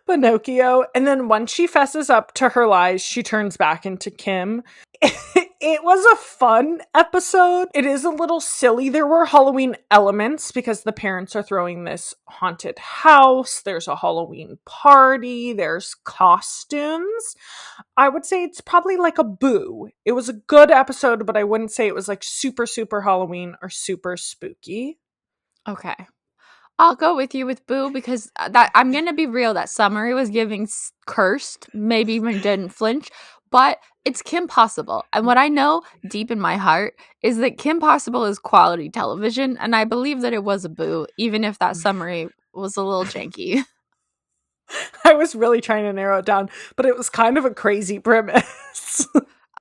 Pinocchio. And then once she fesses up to her lies, she turns back into Kim. It was a fun episode. It is a little silly. There were Halloween elements because the parents are throwing this haunted house. There's a Halloween party. There's costumes. I would say it's probably like a boo. It was a good episode, but I wouldn't say it was like super, super Halloween or super spooky. Okay. I'll go with you with Boo, because that I'm gonna be real. That summary was giving cursed. Maybe even didn't flinch, but it's Kim Possible, and what I know deep in my heart is that Kim Possible is quality television, and I believe that it was a Boo, even if that summary was a little janky. I was really trying to narrow it down, but it was kind of a crazy premise.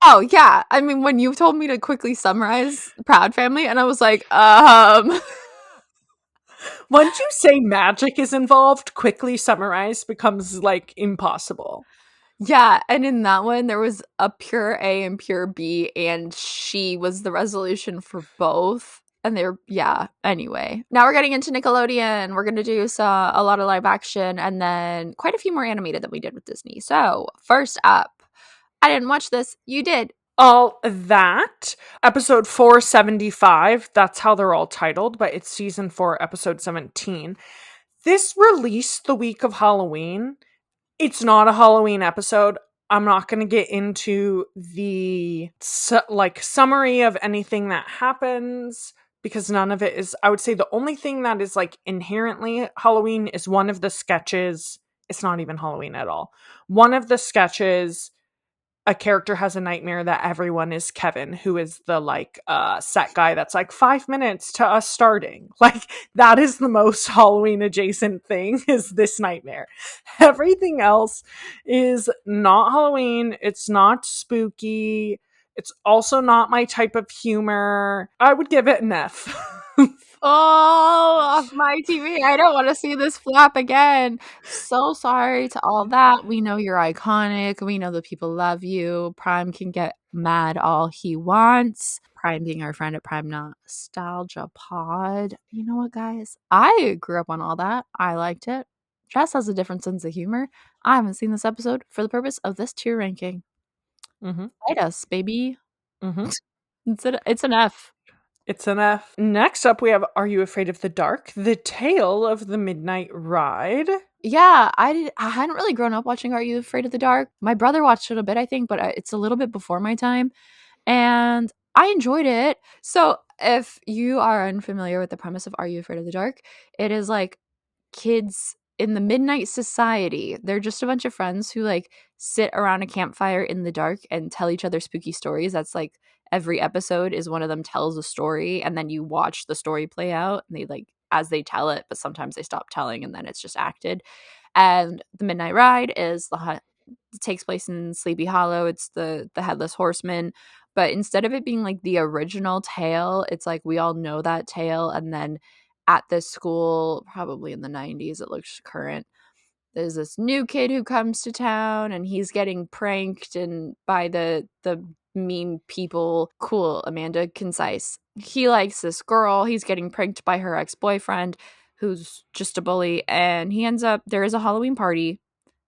Oh yeah, I mean, when you told me to quickly summarize Proud Family, and I was like, Once you say magic is involved, quickly summarize becomes like impossible. Yeah, and in that one, there was a pure A and pure B, and she was the resolution for both. And anyway. Now we're getting into Nickelodeon. We're going to do a lot of live action and then quite a few more animated than we did with Disney. So, first up, I didn't watch this. You did. All that. Episode 475. That's how they're all titled, but it's season 4, episode 17. This released the week of Halloween. It's not a Halloween episode. I'm not going to get into the summary of anything that happens because none of it is, I would say the only thing that is like inherently Halloween is one of the sketches. It's not even Halloween at all. One of the sketches, a character has a nightmare that everyone is Kevin, who is the set guy that's like 5 minutes to us starting. Like, that is the most Halloween adjacent thing, is this nightmare. Everything else is not Halloween. It's not spooky. It's also not my type of humor. I would give it an F. Oh, off my TV. I don't want to see this flap again. So sorry to all that. We know you're iconic. We know that people love you. Prime can get mad all he wants. Prime being our friend at Prime Nostalgia Pod. You know what, guys? I grew up on all that. I liked it. Jess has a different sense of humor. I haven't seen this episode for the purpose of this tier ranking. Fight us, baby. It's an F. It's an F. Next up, we have Are You Afraid of the Dark? The Tale of the Midnight Ride. Yeah, I hadn't really grown up watching Are You Afraid of the Dark? My brother watched it a bit, I think, but it's a little bit before my time. And I enjoyed it. So if you are unfamiliar with the premise of Are You Afraid of the Dark? It is like kids in the Midnight Society. They're just a bunch of friends who like sit around a campfire in the dark and tell each other spooky stories. That's like every episode is one of them tells a story, and then you watch the story play out, and they like as they tell it, but sometimes they stop telling and then it's just acted. And the Midnight Ride is it takes place in Sleepy Hollow. It's the Headless Horseman, but instead of it being like the original tale, it's like we all know that tale, and then at this school, probably in the 90s, it looks current, there's this new kid who comes to town and he's getting pranked and by the mean people. Cool, Amanda, concise. He likes this girl. He's getting pranked by her ex-boyfriend who's just a bully, and there is a Halloween party.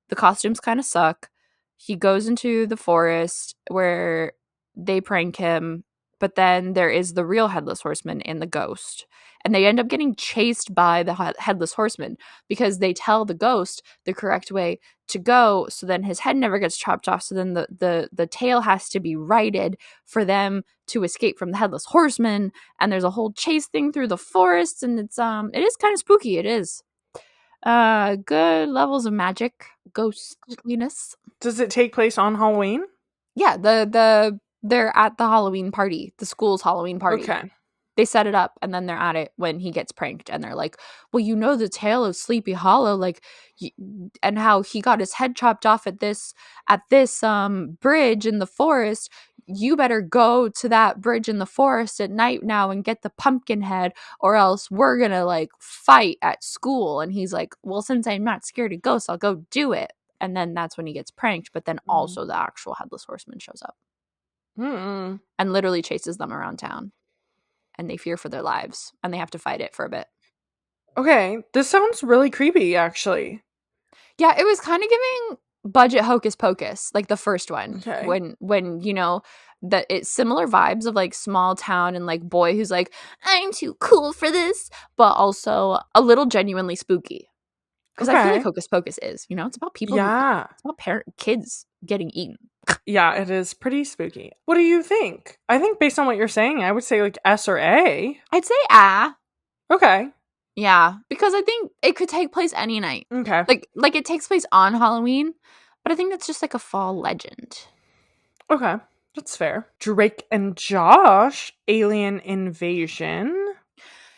The costumes kind of suck. He goes into the forest where they prank him. but then there is the real Headless Horseman and the ghost. And they end up getting chased by the Headless Horseman because they tell the ghost the correct way to go. So then his head never gets chopped off. So then the tail has to be righted for them to escape from the Headless Horseman. And there's a whole chase thing through the forest. And it is kind of spooky. It is. Good levels of magic, ghostliness. Does it take place on Halloween? Yeah, they're at the Halloween party, the school's Halloween party. Okay. They set it up, and then they're at it when he gets pranked, and they're like, well, you know the tale of Sleepy Hollow, like, and how he got his head chopped off at this bridge in the forest. You better go to that bridge in the forest at night now and get the pumpkin head, or else we're gonna, like, fight at school. And he's like, well, since I'm not scared of ghosts, I'll go do it. And then that's when he gets pranked, but then also the actual Headless Horseman shows up and literally chases them around town. And they fear for their lives, and they have to fight it for a bit. Okay, this sounds really creepy, actually. Yeah, it was kind of giving budget Hocus Pocus, like the first one. Okay. When you know, that it's similar vibes of like small town and like boy who's like, I'm too cool for this, but also a little genuinely spooky. Because I feel like Hocus Pocus is, you know, it's about people. Yeah. It's about kids getting eaten. Yeah, it is pretty spooky. What do you think? I think based on what you're saying, I would say like S or A. I'd say ah. Okay. Yeah, because I think it could take place any night. Okay. Like it takes place on Halloween, but I think that's just like a fall legend. Okay, that's fair. Drake and Josh, Alien Invasion.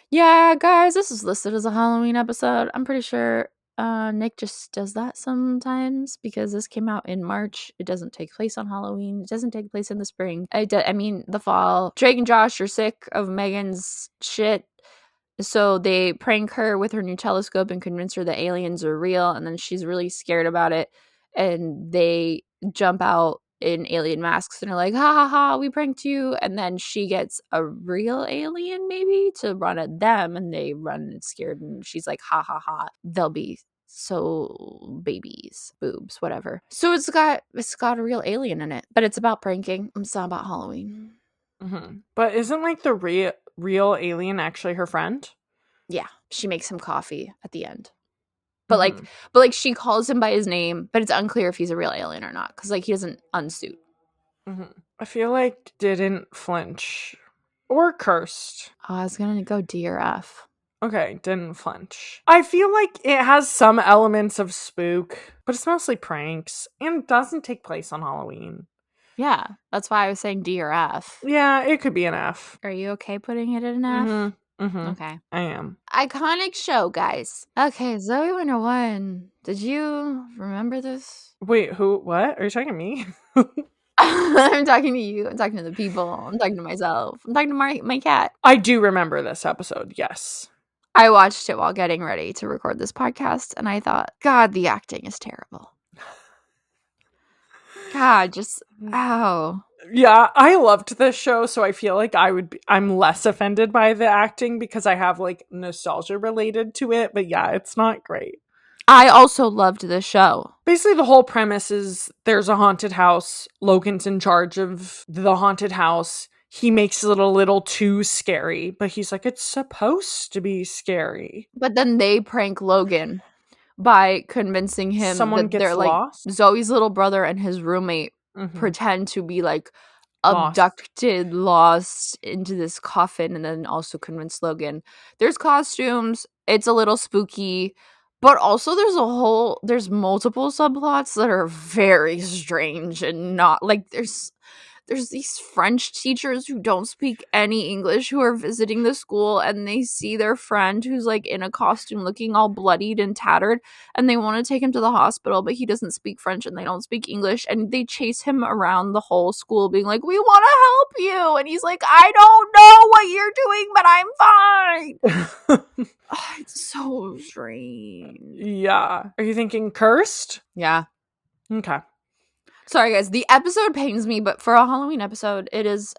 Yeah, guys, this is listed as a Halloween episode. I'm pretty sure Nick just does that sometimes because this came out in March. It doesn't take place on Halloween. It doesn't take place in the spring. I mean, the fall. Drake and Josh are sick of Megan's shit. So they prank her with her new telescope and convince her that aliens are real. And then she's really scared about it. And they jump out in alien masks and are like, ha ha ha, we pranked you. And then she gets a real alien maybe to run at them. And they run and scared. And she's like, ha ha ha, they'll be so babies, boobs, whatever. So it's got a real alien in it. But it's about pranking. It's not about Halloween. Mm-hmm. But isn't like the real alien actually her friend? Yeah, she makes him coffee at the end. But like she calls him by his name, but it's unclear if he's a real alien or not because like he doesn't unsuit. Mm-hmm. I feel like didn't flinch or cursed. Oh, I was gonna go D or F. Okay, didn't flinch. I feel like it has some elements of spook, but it's mostly pranks and doesn't take place on Halloween. Yeah, that's why I was saying D or F. Yeah, it could be an F. Are you okay putting it at an F? Mm-hmm. Mm-hmm. Okay. I am. Iconic show, guys. Okay, Zoe Winter won. Did you remember this? Wait, who? What? Are you talking to me? I'm talking to you. I'm talking to the people. I'm talking to myself. I'm talking to my cat. I do remember this episode, yes. I watched it while getting ready to record this podcast, and I thought, God, the acting is terrible. God, just ow. Yeah, I loved this show, so I feel like I'm less offended by the acting because I have like nostalgia related to it, but yeah, it's not great. I also loved this show. Basically, the whole premise is there's a haunted house. Logan's in charge of the haunted house. He makes it a little too scary, but he's like, it's supposed to be scary. But then they prank Logan by convincing him Someone that gets they're lost? like Zoe's little brother and his roommate pretend to be like abducted, lost into this coffin, and then also convince Logan. There's costumes. It's a little spooky. But also there's multiple subplots that are very strange and not like there's these French teachers who don't speak any English who are visiting the school and they see their friend who's like in a costume looking all bloodied and tattered and they want to take him to the hospital, but he doesn't speak French and they don't speak English and they chase him around the whole school being like, we want to help you. And he's like, I don't know what you're doing, but I'm fine. Oh, it's so strange. Yeah. Are you thinking cursed? Yeah. Okay. Sorry, guys. The episode pains me, but for a Halloween episode, there is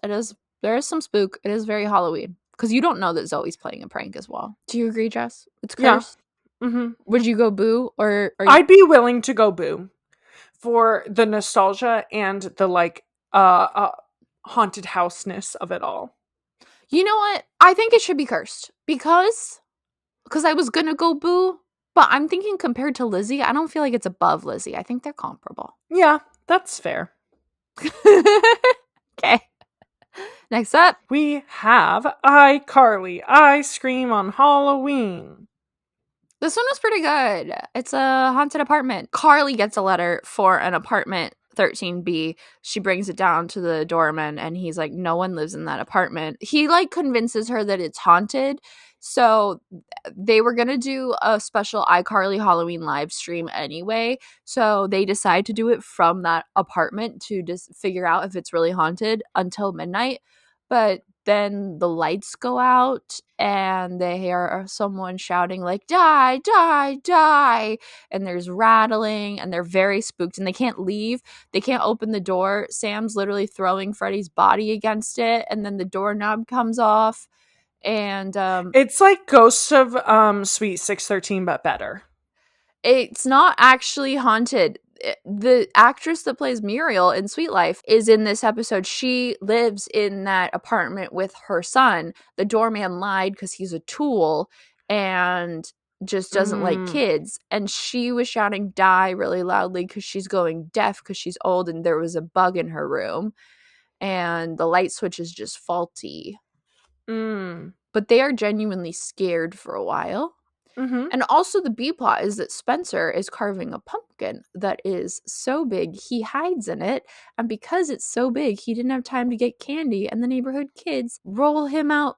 some spook. It is very Halloween. Because you don't know that Zoe's playing a prank as well. Do you agree, Jess? It's cursed. Yeah. Mm-hmm. Would you go boo? Or I'd be willing to go boo. For the nostalgia and the, like, haunted houseness of it all. You know what? I think it should be cursed because I was gonna go Boo, but I'm thinking compared to Lizzie, I don't feel like it's above Lizzie. I think they're comparable. Yeah, that's fair. Okay. Next up, we have iCarly, I Scream on Halloween. this one was pretty good. It's a haunted apartment. Carly gets a letter for an apartment 13B. She brings it down to the doorman and he's like, no one lives in that apartment. He like convinces her that it's haunted. So they were going to do a special iCarly Halloween live stream anyway. So they decide to do it from that apartment to just figure out if it's really haunted until midnight. But then the lights go out and they hear someone shouting like, die, die, die. And there's rattling and they're very spooked and they can't leave. They can't open the door. Sam's literally throwing Freddy's body against it and then the doorknob comes off. And it's like Ghosts of Suite 613, but better. It's not actually haunted. The actress that plays Muriel in Sweet Life is in this episode. She lives in that apartment with her son. The doorman lied because he's a tool and just doesn't like kids. And she was shouting die really loudly because she's going deaf because she's old and there was a bug in her room. And the light switch is just faulty. But they are genuinely scared for a while. Mm-hmm. And also the B plot is that Spencer is carving a pumpkin that is so big he hides in it. And because it's so big, he didn't have time to get candy. And the neighborhood kids roll him out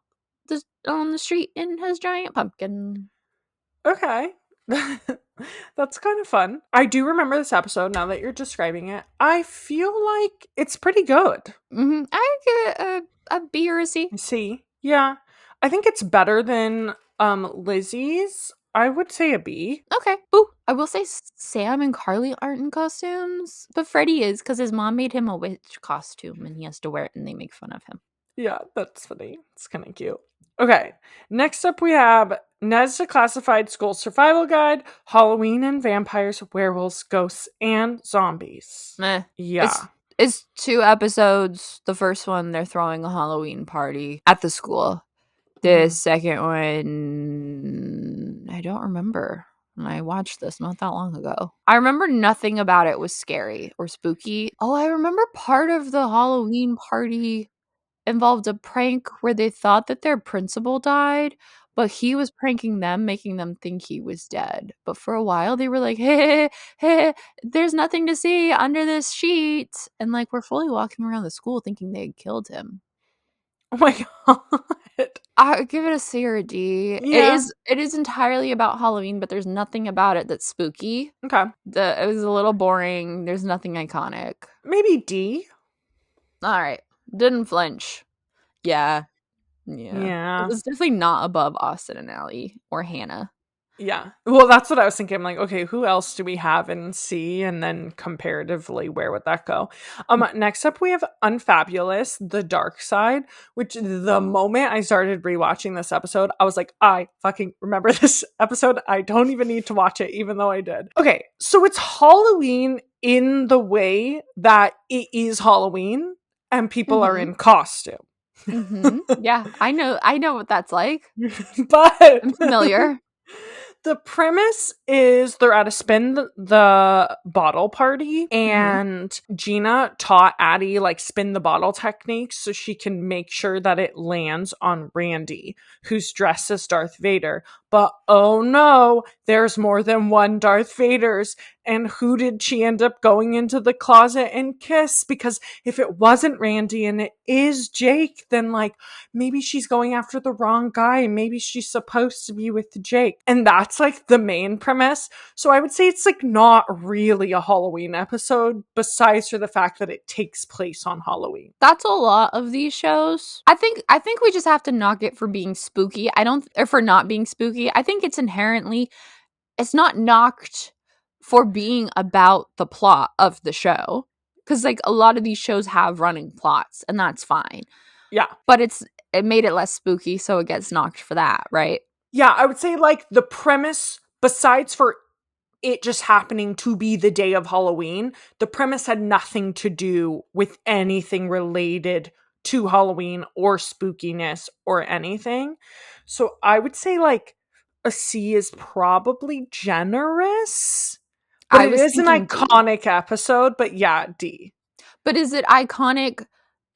on the street in his giant pumpkin. Okay. That's kind of fun. I do remember this episode now that you're describing it. I feel like it's pretty good. Mm-hmm. I give it a B or a C. C. Yeah. I think it's better than Lizzie's. I would say a B. Okay. Boo. I will say Sam and Carly aren't in costumes, but Freddy is because his mom made him a witch costume and he has to wear it and they make fun of him. Yeah, that's funny. It's kind of cute. Okay. Next up we have Ned's Declassified School Survival Guide, Halloween and Vampires, Werewolves, Ghosts, and Zombies. Meh. Yeah. It's 2 episodes. The first one, they're throwing a Halloween party at the school. The second one, I don't remember. And I watched this not that long ago. I remember nothing about it was scary or spooky. Oh, I remember part of the Halloween party involved a prank where they thought that their principal died, but he was pranking them, making them think he was dead. But for a while, they were like, hey, there's nothing to see under this sheet. And like, we're fully walking around the school thinking they had killed him. Oh my god. I would give it a C or a D. Yeah. It is entirely about Halloween, but there's nothing about it that's spooky. Okay. It was a little boring. There's nothing iconic. Maybe D. All right. Didn't flinch. Yeah. Yeah. It was definitely not above Austin and Allie or Hannah. Yeah. Well, that's what I was thinking. I'm like, okay, who else do we have in C? And then comparatively, where would that go? Next up, we have Unfabulous, The Dark Side, which the moment I started rewatching this episode, I was like, I fucking remember this episode. I don't even need to watch it, even though I did. Okay, so it's Halloween in the way that it is Halloween and people are in costume. Yeah, I know what that's like. But I'm familiar. The premise is they're at a spin the bottle party and Gina taught Addie like spin the bottle techniques so she can make sure that it lands on Randy, who's dressed as Darth Vader. But oh no, there's more than one Darth Vader's. And who did she end up going into the closet and kiss? Because if it wasn't Randy and it is Jake, then like maybe she's going after the wrong guy. Maybe she's supposed to be with Jake. And that's like the main premise. So I would say it's like not really a Halloween episode, besides for the fact that it takes place on Halloween. That's a lot of these shows. I think we just have to knock it for being spooky. Or for not being spooky. I think it's not knocked for being about the plot of the show. Because like a lot of these shows have running plots and that's fine. Yeah. But it made it less spooky, so it gets knocked for that, right? Yeah, I would say like the premise, besides for it just happening to be the day of Halloween. The premise had nothing to do with anything related to Halloween or spookiness or anything. So I would say like a C is probably generous, but I it was is an thinking D. iconic episode. But yeah, D. But is it iconic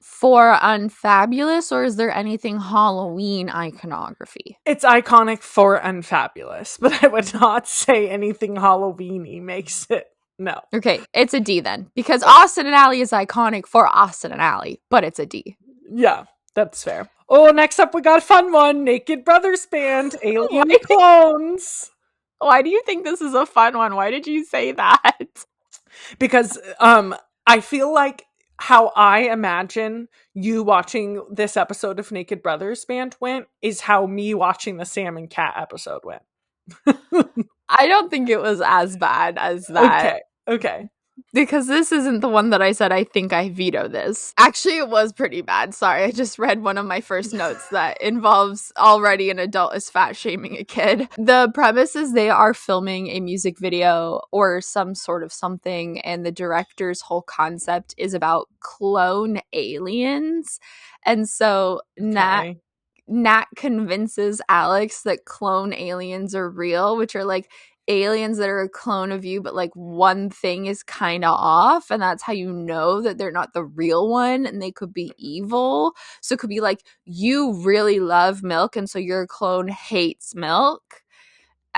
for Unfabulous, or is there anything Halloween iconography? It's iconic for Unfabulous, but I would not say anything Halloween-y makes it. No. Okay, it's a D then, because Austin and Ally is iconic for Austin and Ally, but it's a D. Yeah, that's fair. Oh, next up we got a fun one. Naked Brothers Band, Alien Why- Clones. Why do you think this is a fun one? Why did you say that? Because I feel like how I imagine you watching this episode of Naked Brothers Band went is how me watching the Sam and Cat episode went. I don't think it was as bad as that. Okay. Because this isn't the one that I said I think I veto this. Actually, it was pretty bad. Sorry, I just read one of my first notes that involves already an adult is fat shaming a kid. The premise is they are filming a music video or some sort of something, and the director's whole concept is about clone aliens. And so Nat convinces Alex that clone aliens are real, which are like aliens that are a clone of you, but like one thing is kind of off, and that's how you know that they're not the real one, and they could be evil. So it could be like you really love milk, and so your clone hates milk,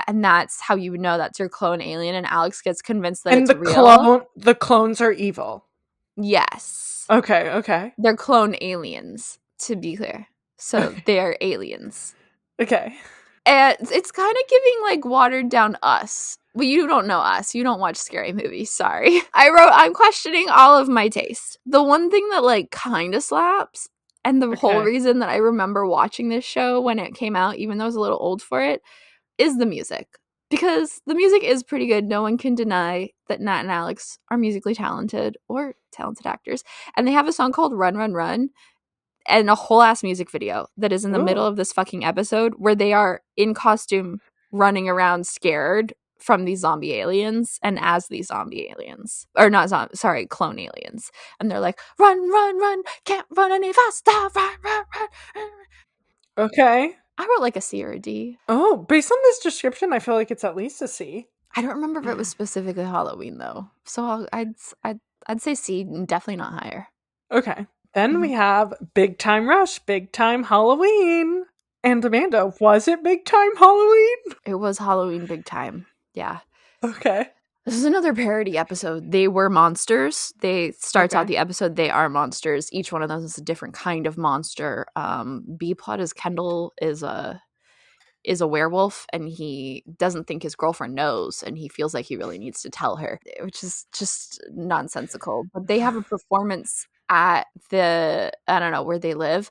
and that's how you know that's your clone alien. And Alex gets convinced that And it's real. the clones are evil. Yes. Okay. They're clone aliens, to be clear. So they're aliens. Okay. And it's kind of giving like watered down Us. Well, you don't know Us. You don't watch scary movies. Sorry. I'm questioning all of my taste. The one thing that like kind of slaps, and the whole reason that I remember watching this show when it came out, even though I was a little old for it, is the music. Because the music is pretty good. No one can deny that Nat and Alex are musically talented or talented actors. And they have a song called Run, Run, Run. And a whole ass music video that is in the middle of this fucking episode where they are in costume running around scared from these zombie aliens and as these zombie aliens. Or not clone aliens. And they're like, run, run, run, can't run any faster, run, run, run. Okay. I wrote like a C or a D. Oh, based on this description, I feel like it's at least a C. I don't remember if it was specifically Halloween though. So I'd say C, definitely not higher. Okay. Then we have Big Time Rush, Big Time Halloween. And Amanda, was it Big Time Halloween? It was Halloween Big Time. Yeah. Okay. This is another parody episode. They were monsters. Starts out the episode, they are monsters. Each one of them is a different kind of monster. B plot is Kendall is a werewolf, and he doesn't think his girlfriend knows, and he feels like he really needs to tell her, which is just nonsensical. But they have a performance at I don't know where they live.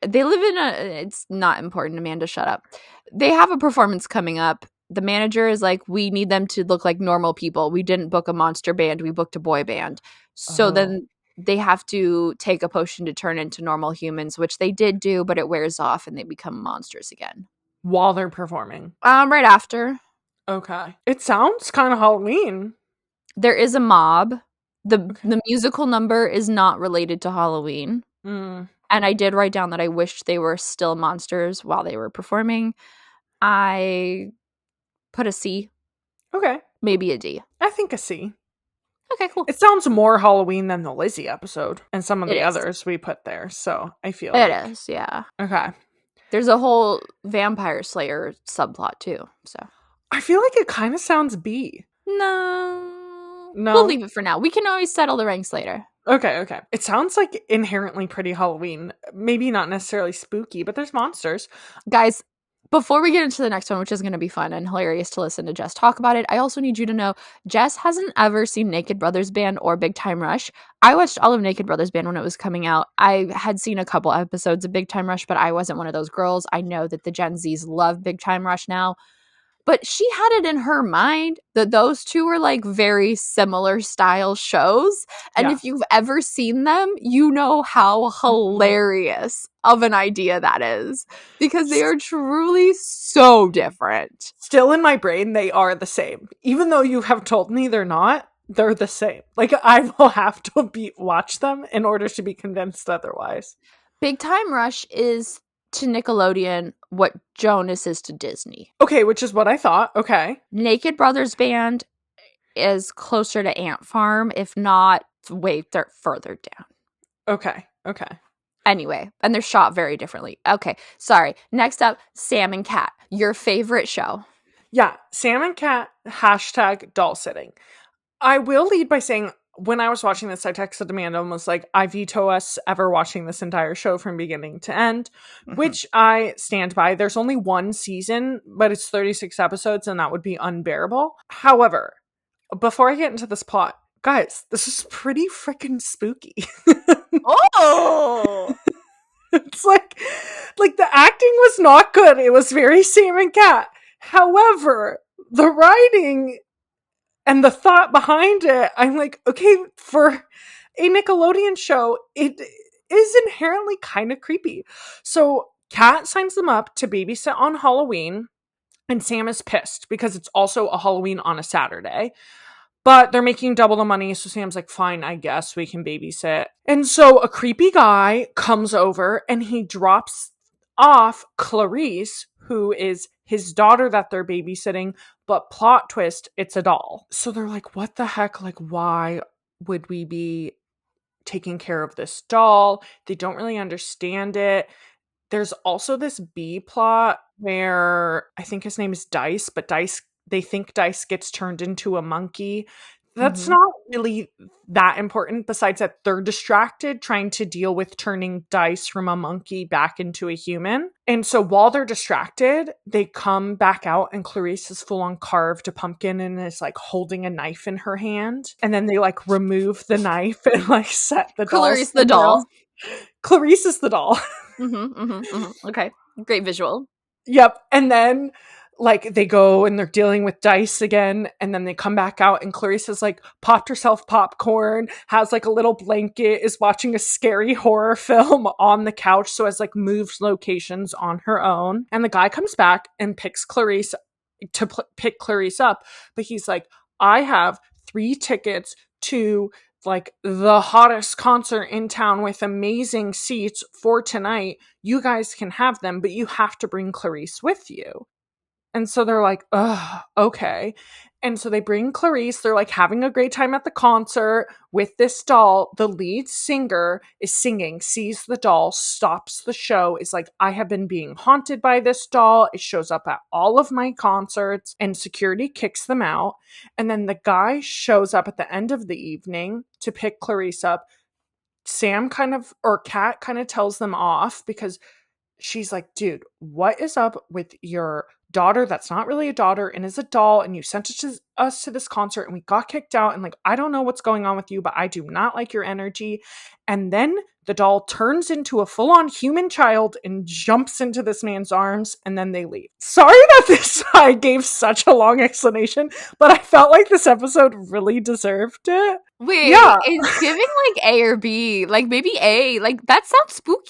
They live in it's not important, Amanda, shut up. They have a performance coming up. The manager is like, we need them to look like normal people. We didn't book a monster band, we booked a boy band. So then they have to take a potion to turn into normal humans, which they did do, but it wears off and they become monsters again. While they're performing? Right after. Okay. It sounds kind of Halloween. There is a mob. The musical number is not related to Halloween. And I did write down that I wished they were still monsters while they were performing. I put a C. Okay. Maybe a D. I think a C. Okay, cool. It sounds more Halloween than the Lizzie episode and some of the It is. others we put there. So I feel It like... is, yeah. Okay. There's a whole vampire slayer subplot too. So I feel like it kind of sounds B. No. No. We'll leave it for now. We can always settle the ranks later. Okay. It sounds like inherently pretty Halloween. Maybe not necessarily spooky, but there's monsters. Guys, before we get into the next one, which is going to be fun and hilarious to listen to Jess talk about it, I also need you to know Jess hasn't ever seen Naked Brothers Band or Big Time Rush. I watched all of Naked Brothers Band when it was coming out. I had seen a couple episodes of Big Time Rush, but I wasn't one of those girls. I know that the Gen Zs love Big Time Rush now. but she had it in her mind that those two were like very similar style shows. And if Yes. you've ever seen them, you know how hilarious of an idea that is, because they are truly so different. Still in my brain, they are the same. Even though you have told me they're not, they're the same. Like, I will have to watch them in order to be convinced otherwise. Big Time Rush is to Nickelodeon what Jonas is to Disney. Okay, which is what I thought. Okay. Naked Brothers Band is closer to Ant Farm, if not way further down. Okay. Okay. Anyway, and they're shot very differently. Okay, sorry. Next up, Sam and Cat, your favorite show. Yeah, Sam and Cat, hashtag doll sitting. I will lead by saying, when I was watching this, I texted Amanda and was like, I veto us ever watching this entire show from beginning to end, which I stand by. There's only one season, but it's 36 episodes, and that would be unbearable. However, before I get into this plot, guys, this is pretty freaking spooky. Oh! It's like the acting was not good. It was very Sam and Cat. However, the writing and the thought behind it, I'm like, okay, for a Nickelodeon show, it is inherently kind of creepy. So Kat signs them up to babysit on Halloween, and Sam is pissed because it's also a Halloween on a Saturday. But they're making double the money, so Sam's like, fine, I guess we can babysit. And so a creepy guy comes over and he drops off Clarice, who is his daughter that they're babysitting, but plot twist, it's a doll. So they're like, what the heck? Like, why would we be taking care of this doll? They don't really understand it. There's also this B plot where I think his name is Dice, but they think Dice gets turned into a monkey. That's not really that important, besides that they're distracted trying to deal with turning Dice from a monkey back into a human. And so while they're distracted, they come back out and Clarice is full on carved a pumpkin and is like holding a knife in her hand. And then they like remove the knife and like set the doll. Clarice the doll. Clarice is the doll. Okay. Great visual. Yep. And then like they go and they're dealing with Dice again, and then they come back out and Clarice has like popped herself popcorn, has like a little blanket, is watching a scary horror film on the couch, so has like moved locations on her own. And the guy comes back and picks Clarice to pick Clarice up, but he's like, I have 3 tickets to like the hottest concert in town with amazing seats for tonight. You guys can have them, but you have to bring Clarice with you. And so they're like, ugh, okay. And so they bring Clarice. They're like having a great time at the concert with this doll. The lead singer is singing, sees the doll, stops the show, is like, I have been being haunted by this doll. It shows up at all of my concerts, and security kicks them out. And then the guy shows up at the end of the evening to pick Clarice up. Kat kind of tells them off because she's like, dude, what is up with your daughter that's not really a daughter and is a doll, and you sent us to this concert and we got kicked out, and like, I don't know what's going on with you, but I do not like your energy. And then the doll turns into a full-on human child and jumps into this man's arms, and then they leave. Sorry that I gave such a long explanation, but I felt like this episode really deserved it. Wait, Yeah. it's giving like A or B, like maybe A. Like that sounds spooky.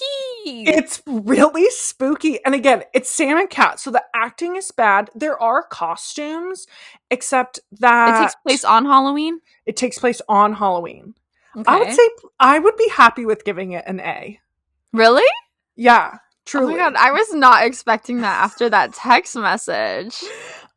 It's really spooky. And again, it's Sam and Cat, so the acting is bad. There are costumes, except that It takes place on Halloween? It takes place on Halloween. Okay. I would say I would be happy with giving it an A. Really? Yeah, truly. Oh my god, I was not expecting that after that text message.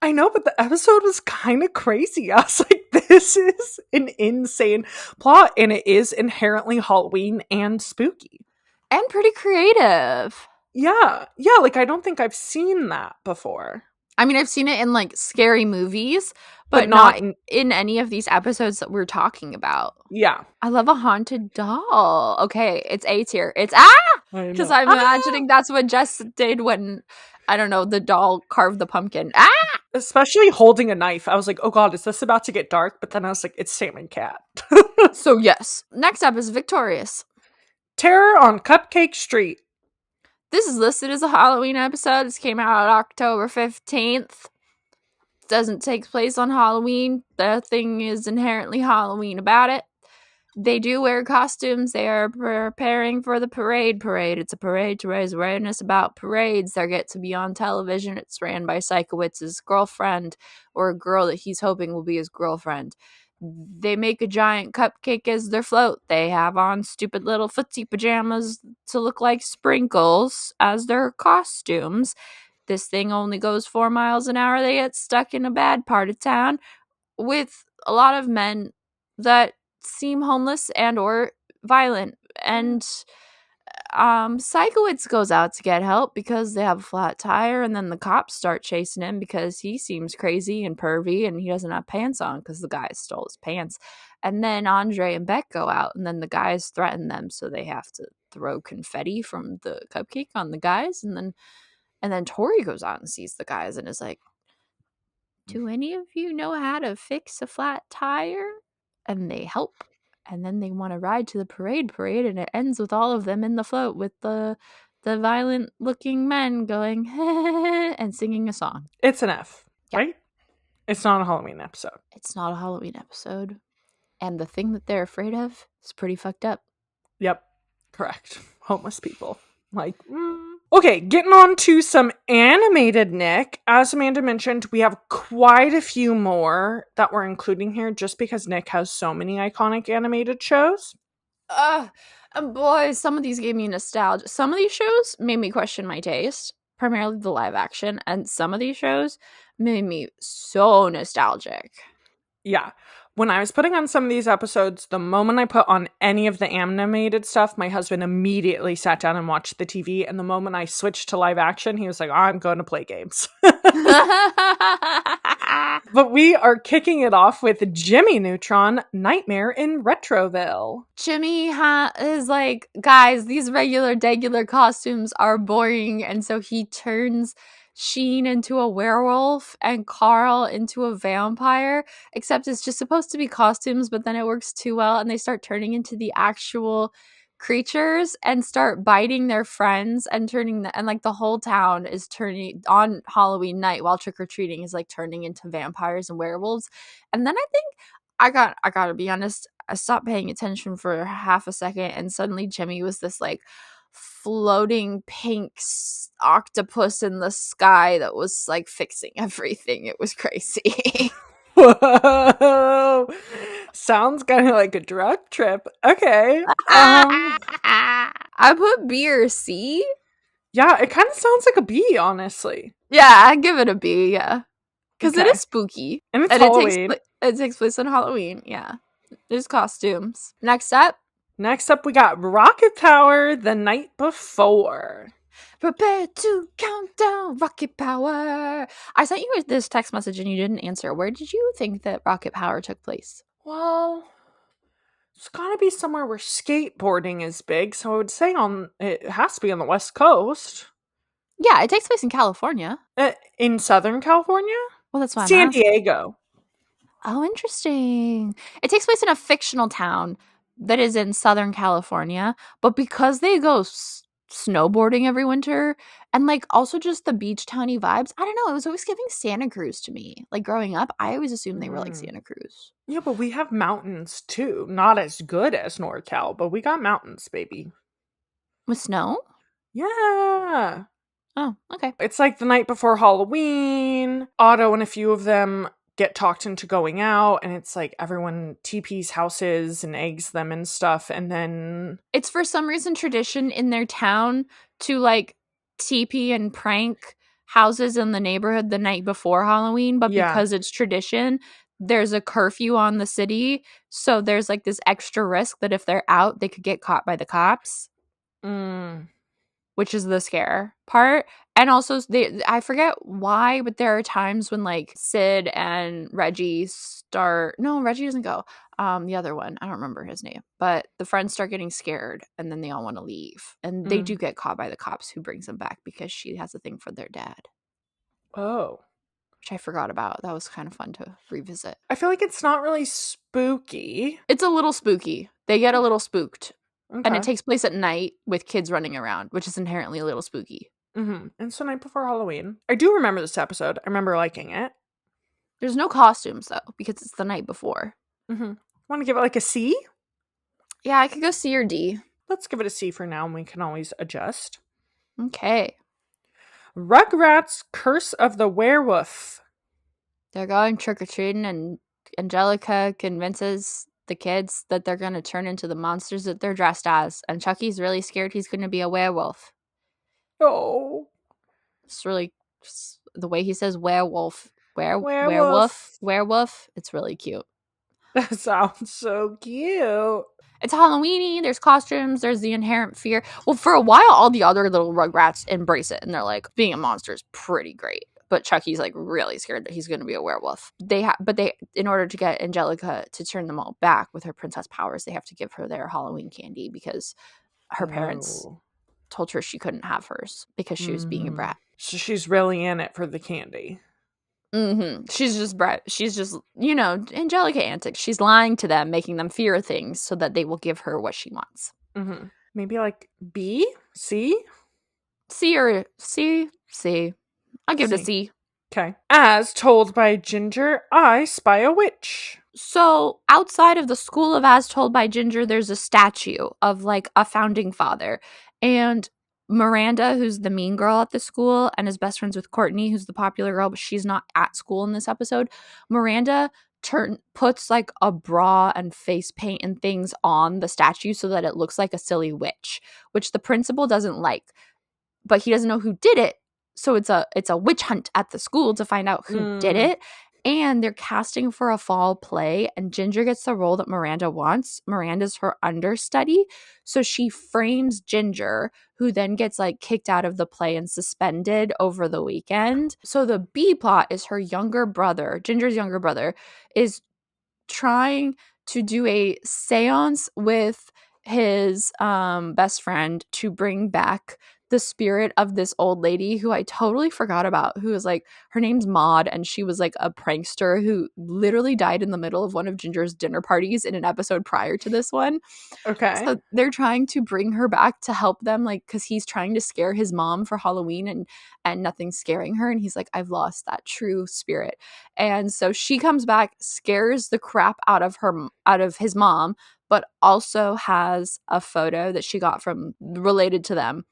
I know, but the episode was kind of crazy. I was like, this is an insane plot, and it is inherently Halloween and spooky. And pretty creative. Yeah, like I don't think I've seen that before. I mean, I've seen it in like scary movies, but not in any of these episodes that we're talking about. Yeah. I love a haunted doll. Okay, it's A tier. It's because I'm imagining that's what Jess did when, I don't know, the doll carved the pumpkin. Especially holding a knife. I was like, oh god, is this about to get dark? But then I was like, it's Sam and Cat. So yes. Next up is Victorious. Terror on Cupcake Street. This is listed as a Halloween episode. This came out on October 15th. doesn't take place on Halloween. The thing is inherently Halloween about it. They do wear costumes. They are preparing for the parade. It's a parade to raise awareness about parades. They get to be on television. It's ran by Siekowitz's girlfriend, or a girl that he's hoping will be his girlfriend. They make a giant cupcake as their float. They have on stupid little footsie pajamas to look like sprinkles as their costumes. This thing only goes 4 miles an hour. They get stuck in a bad part of town with a lot of men that seem homeless and or violent. And Sykowitz goes out to get help because they have a flat tire, and then the cops start chasing him because he seems crazy and pervy and he doesn't have pants on because the guys stole his pants. And then Andre and Beck go out, and then the guys threaten them, so they have to throw confetti from the cupcake on the guys. And then Tori goes out and sees the guys and is like, do any of you know how to fix a flat tire? And they help. And then they want to ride to the parade, and it ends with all of them in the float with the violent looking men going and singing a song. It's an F, Yeah. right? It's not a Halloween episode. It's not a Halloween episode. And the thing that they're afraid of is pretty fucked up. Yep, correct. Homeless people. Like, Okay, getting on to some animated Nick. As Amanda mentioned, we have quite a few more that we're including here just because Nick has so many iconic animated shows. And boy, some of these gave me nostalgia. Some of these shows made me question my taste, primarily the live action, and some of these shows made me so nostalgic. Yeah. When I was putting on some of these episodes, the moment I put on any of the animated stuff, my husband immediately sat down and watched the TV. And the moment I switched to live action, he was like, I'm going to play games. But we are kicking it off with Jimmy Neutron, Nightmare in Retroville. Jimmy is like, guys, these regular costumes are boring. And so he turns Sheen into a werewolf and Carl into a vampire, except it's just supposed to be costumes, but then it works too well and they start turning into the actual creatures and start biting their friends and and like the whole town is turning on Halloween night while trick-or-treating is like turning into vampires and werewolves. And then I think I gotta be honest, I stopped paying attention for half a second and suddenly Jimmy was this like floating pink octopus in the sky that was like fixing everything. It was crazy. Whoa! Sounds kind of like a drug trip. Okay. I put B or C. Yeah, it kind of sounds like a B, honestly. Yeah, I give it a B, yeah. Because it is spooky. And it's Halloween. It takes place on Halloween, yeah. There's costumes. Next up, we got Rocket Power the Night Before. Prepare to count down Rocket Power. I sent you this text message and you didn't answer. Where did you think that Rocket Power took place? Well, it's gotta be somewhere where skateboarding is big, so I would say it has to be on the West Coast. Yeah, it takes place in California. In Southern California? Well, that's why I'm San asking. Diego. Oh, interesting. It takes place in a fictional town that is in Southern California, but because they go snowboarding every winter and like also just the beach towny vibes, I don't know, it was always giving Santa Cruz to me. Like growing up, I always assumed they were like Santa Cruz. Yeah, but we have mountains too. Not as good as NorCal, but we got mountains, baby. With snow? Yeah. Oh, okay. It's like the night before Halloween. Otto and a few of them get talked into going out, and it's like everyone TP's houses and eggs them and stuff, and then it's for some reason tradition in their town to like TP and prank houses in the neighborhood the night before Halloween, but because it's tradition, there's a curfew on the city, so there's like this extra risk that if they're out, they could get caught by the cops. Which is the scare part. And also, I forget why, but there are times when, like, Sid and Reggie start... No, Reggie doesn't go. The other one. I don't remember his name. But the friends start getting scared, and then they all want to leave. And they do get caught by the cops who brings them back because she has a thing for their dad. Oh. Which I forgot about. That was kind of fun to revisit. I feel like it's not really spooky. It's a little spooky. They get a little spooked. Okay. And it takes place at night with kids running around, which is inherently a little spooky. And so night before Halloween. I do remember this episode. I remember liking it. There's no costumes, though, because it's the night before. Mm-hmm. Want to give it like a C? Yeah, I could go C or D. Let's give it a C for now, and we can always adjust. Okay. Rugrats Curse of the Werewolf. They're going trick-or-treating, and Angelica convinces the kids that they're going to turn into the monsters that they're dressed as. And Chucky's really scared he's going to be a werewolf. Oh. It's really... the way he says werewolf. Werewolf. Werewolf. It's really cute. That sounds so cute. It's Halloweeny, there's costumes, there's the inherent fear. Well, for a while, all the other little Rugrats embrace it, and they're like, being a monster is pretty great. But Chucky's like really scared that he's going to be a werewolf. They in order to get Angelica to turn them all back with her princess powers, they have to give her their Halloween candy because her parents told her she couldn't have hers because she was being a brat. So she's really in it for the candy. Mm-hmm. She's just, Angelica antics. She's lying to them, making them fear things so that they will give her what she wants. Mm-hmm. Maybe like B? C? C. I'll give it a C. Okay. As told by Ginger, I spy a witch. So outside of the school of As Told by Ginger, there's a statue of like a founding father. And Miranda, who's the mean girl at the school and is best friends with Courtney, who's the popular girl, but she's not at school in this episode. Miranda puts like a bra and face paint and things on the statue so that it looks like a silly witch, which the principal doesn't like. But he doesn't know who did it. So it's a witch hunt at the school to find out who did it. And they're casting for a fall play, and Ginger gets the role that Miranda wants. Miranda's her understudy. So she frames Ginger, who then gets like kicked out of the play and suspended over the weekend. So the B plot is her younger brother, Ginger's younger brother, is trying to do a seance with his best friend to bring back the spirit of this old lady who I totally forgot about, who is like, her name's Maud, and she was like a prankster who literally died in the middle of one of Ginger's dinner parties in an episode prior to this one. Okay. So they're trying to bring her back to help them, like, because he's trying to scare his mom for Halloween and nothing's scaring her. And he's like, I've lost that true spirit. And so she comes back, scares the crap out of his mom, but also has a photo that she got from related to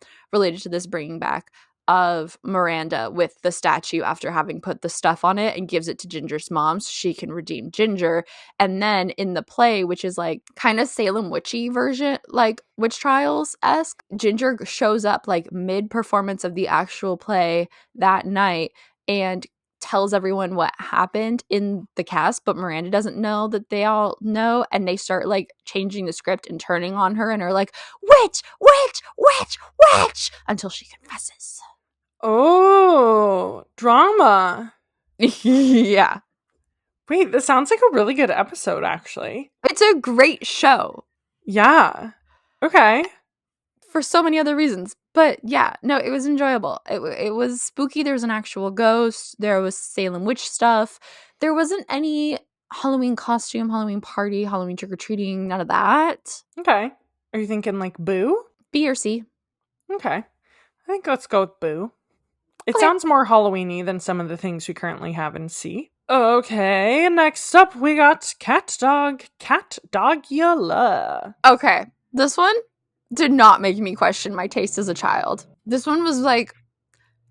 this bringing back of Miranda with the statue after having put the stuff on it, and gives it to Ginger's mom so she can redeem Ginger. And then in the play, which is like kind of Salem witchy version, like witch trials-esque, Ginger shows up like mid-performance of the actual play that night and tells everyone what happened in the cast, but Miranda doesn't know that they all know, and they start like changing the script and turning on her and are like, witch, witch, witch, witch, until she confesses. Oh, drama. Yeah. Wait, this sounds like a really good episode, actually. It's a great show. Yeah. Okay. For so many other reasons. But yeah, no, it was enjoyable. It was spooky. There was an actual ghost. There was Salem witch stuff. There wasn't any Halloween costume, Halloween party, Halloween trick-or-treating, none of that. Okay. Are you thinking like Boo? B or C. Okay. I think let's go with Boo. It Okay. sounds more Halloween-y than some of the things we currently have in C. Okay, next up we got Cat Dogula. Okay, this one did not make me question my taste as a child. This one was like,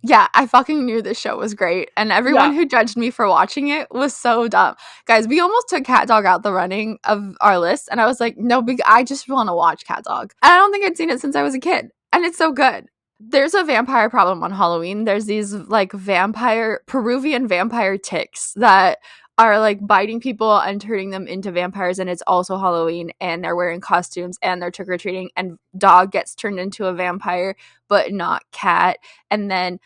yeah, I fucking knew this show was great, and everyone who judged me for watching it was so dumb. Guys, we almost took Cat Dog out the running of our list, and I was like, no, I just want to watch Cat Dog. And I don't think I'd seen it since I was a kid, and it's so good. There's a vampire problem on Halloween. There's these like Peruvian vampire ticks that are like biting people and turning them into vampires, and it's also Halloween, and they're wearing costumes and they're trick-or-treating, and Dog gets turned into a vampire but not Cat. And then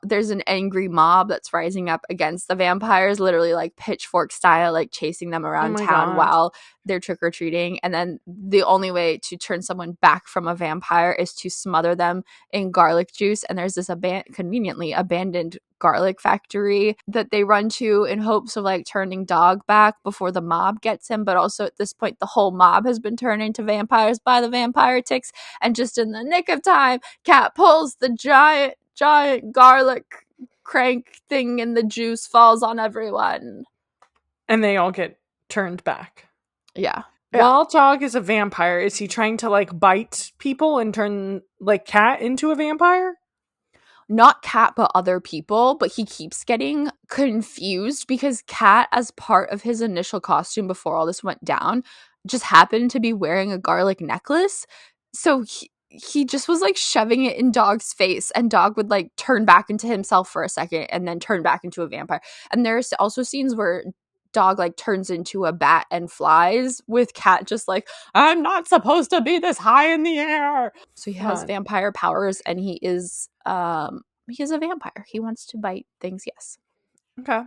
there's an angry mob that's rising up against the vampires, literally like pitchfork style, like chasing them around town while they're trick-or-treating. And then the only way to turn someone back from a vampire is to smother them in garlic juice. And there's this conveniently abandoned garlic factory that they run to in hopes of like turning Dog back before the mob gets him. But also at this point, the whole mob has been turned into vampires by the vampire ticks. And just in the nick of time, Cat pulls the giant garlic crank thing and the juice falls on everyone. And they all get turned back. Yeah. While Dog is a vampire, is he trying to like bite people and turn like Cat into a vampire? Not Cat, but other people, but he keeps getting confused because Cat, as part of his initial costume before all this went down, just happened to be wearing a garlic necklace. So he just was like shoving it in Dog's face, and Dog would like turn back into himself for a second and then turn back into a vampire. And there's also scenes where Dog like turns into a bat and flies, with Cat just like, I'm not supposed to be this high in the air. So he has vampire powers, and he is a vampire. He wants to bite things. Yes. Okay.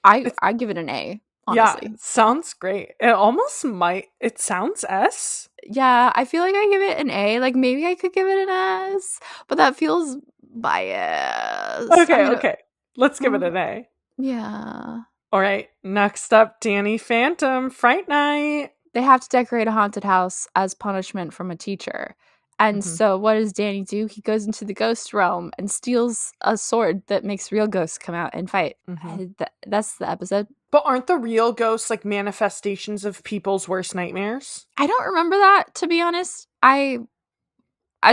I give it an A, honestly. Yeah, sounds great. It sounds S. Yeah, I feel like I give it an A. Like maybe I could give it an S, but that feels biased. Okay. Let's give it an A. Yeah. All right, next up, Danny Phantom, Fright Night. They have to decorate a haunted house as punishment from a teacher. And so what does Danny do? He goes into the ghost realm and steals a sword that makes real ghosts come out and fight. That's the episode. But aren't the real ghosts like manifestations of people's worst nightmares? I don't remember that, to be honest. I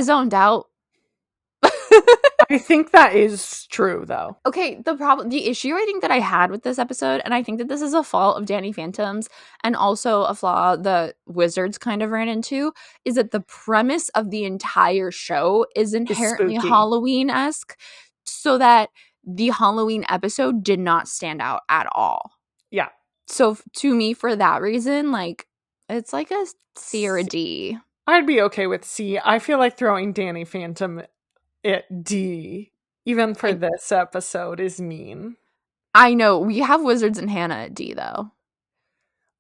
zoned out. I think that is true, though. Okay, the issue I think that I had with this episode, and I think that this is a fault of Danny Phantom's and also a flaw the Wizards kind of ran into, is that the premise of the entire show is inherently Halloween-esque, so that the Halloween episode did not stand out at all. Yeah. So to me, for that reason, like, it's like a C or a D. I'd be okay with C. I feel like throwing Danny Phantom at D, even for this episode, is mean. I know. We have Wizards and Hannah at D, though.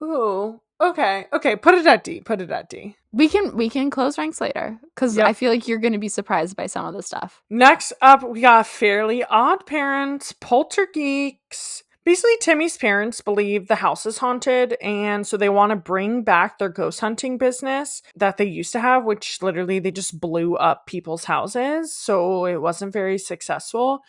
Ooh. Okay. Put it at D. We can close ranks later, because I feel like you're going to be surprised by some of the stuff. Next up, we got Fairly Odd Parents, Poltergeeks. Basically, Timmy's parents believe the house is haunted, and so they want to bring back their ghost hunting business that they used to have, which literally they just blew up people's houses, so it wasn't very successful.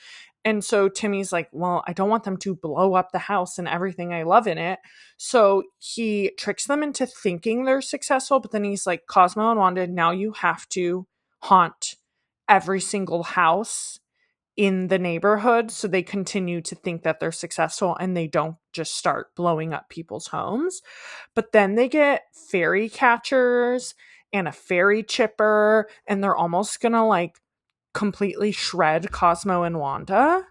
And so Timmy's like, well, I don't want them to blow up the house and everything I love in it. So he tricks them into thinking they're successful, but then he's like, Cosmo and Wanda, now you have to haunt every single house in the neighborhood, so they continue to think that they're successful and they don't just start blowing up people's homes. But then they get fairy catchers and a fairy chipper, and they're almost gonna like completely shred Cosmo and Wanda.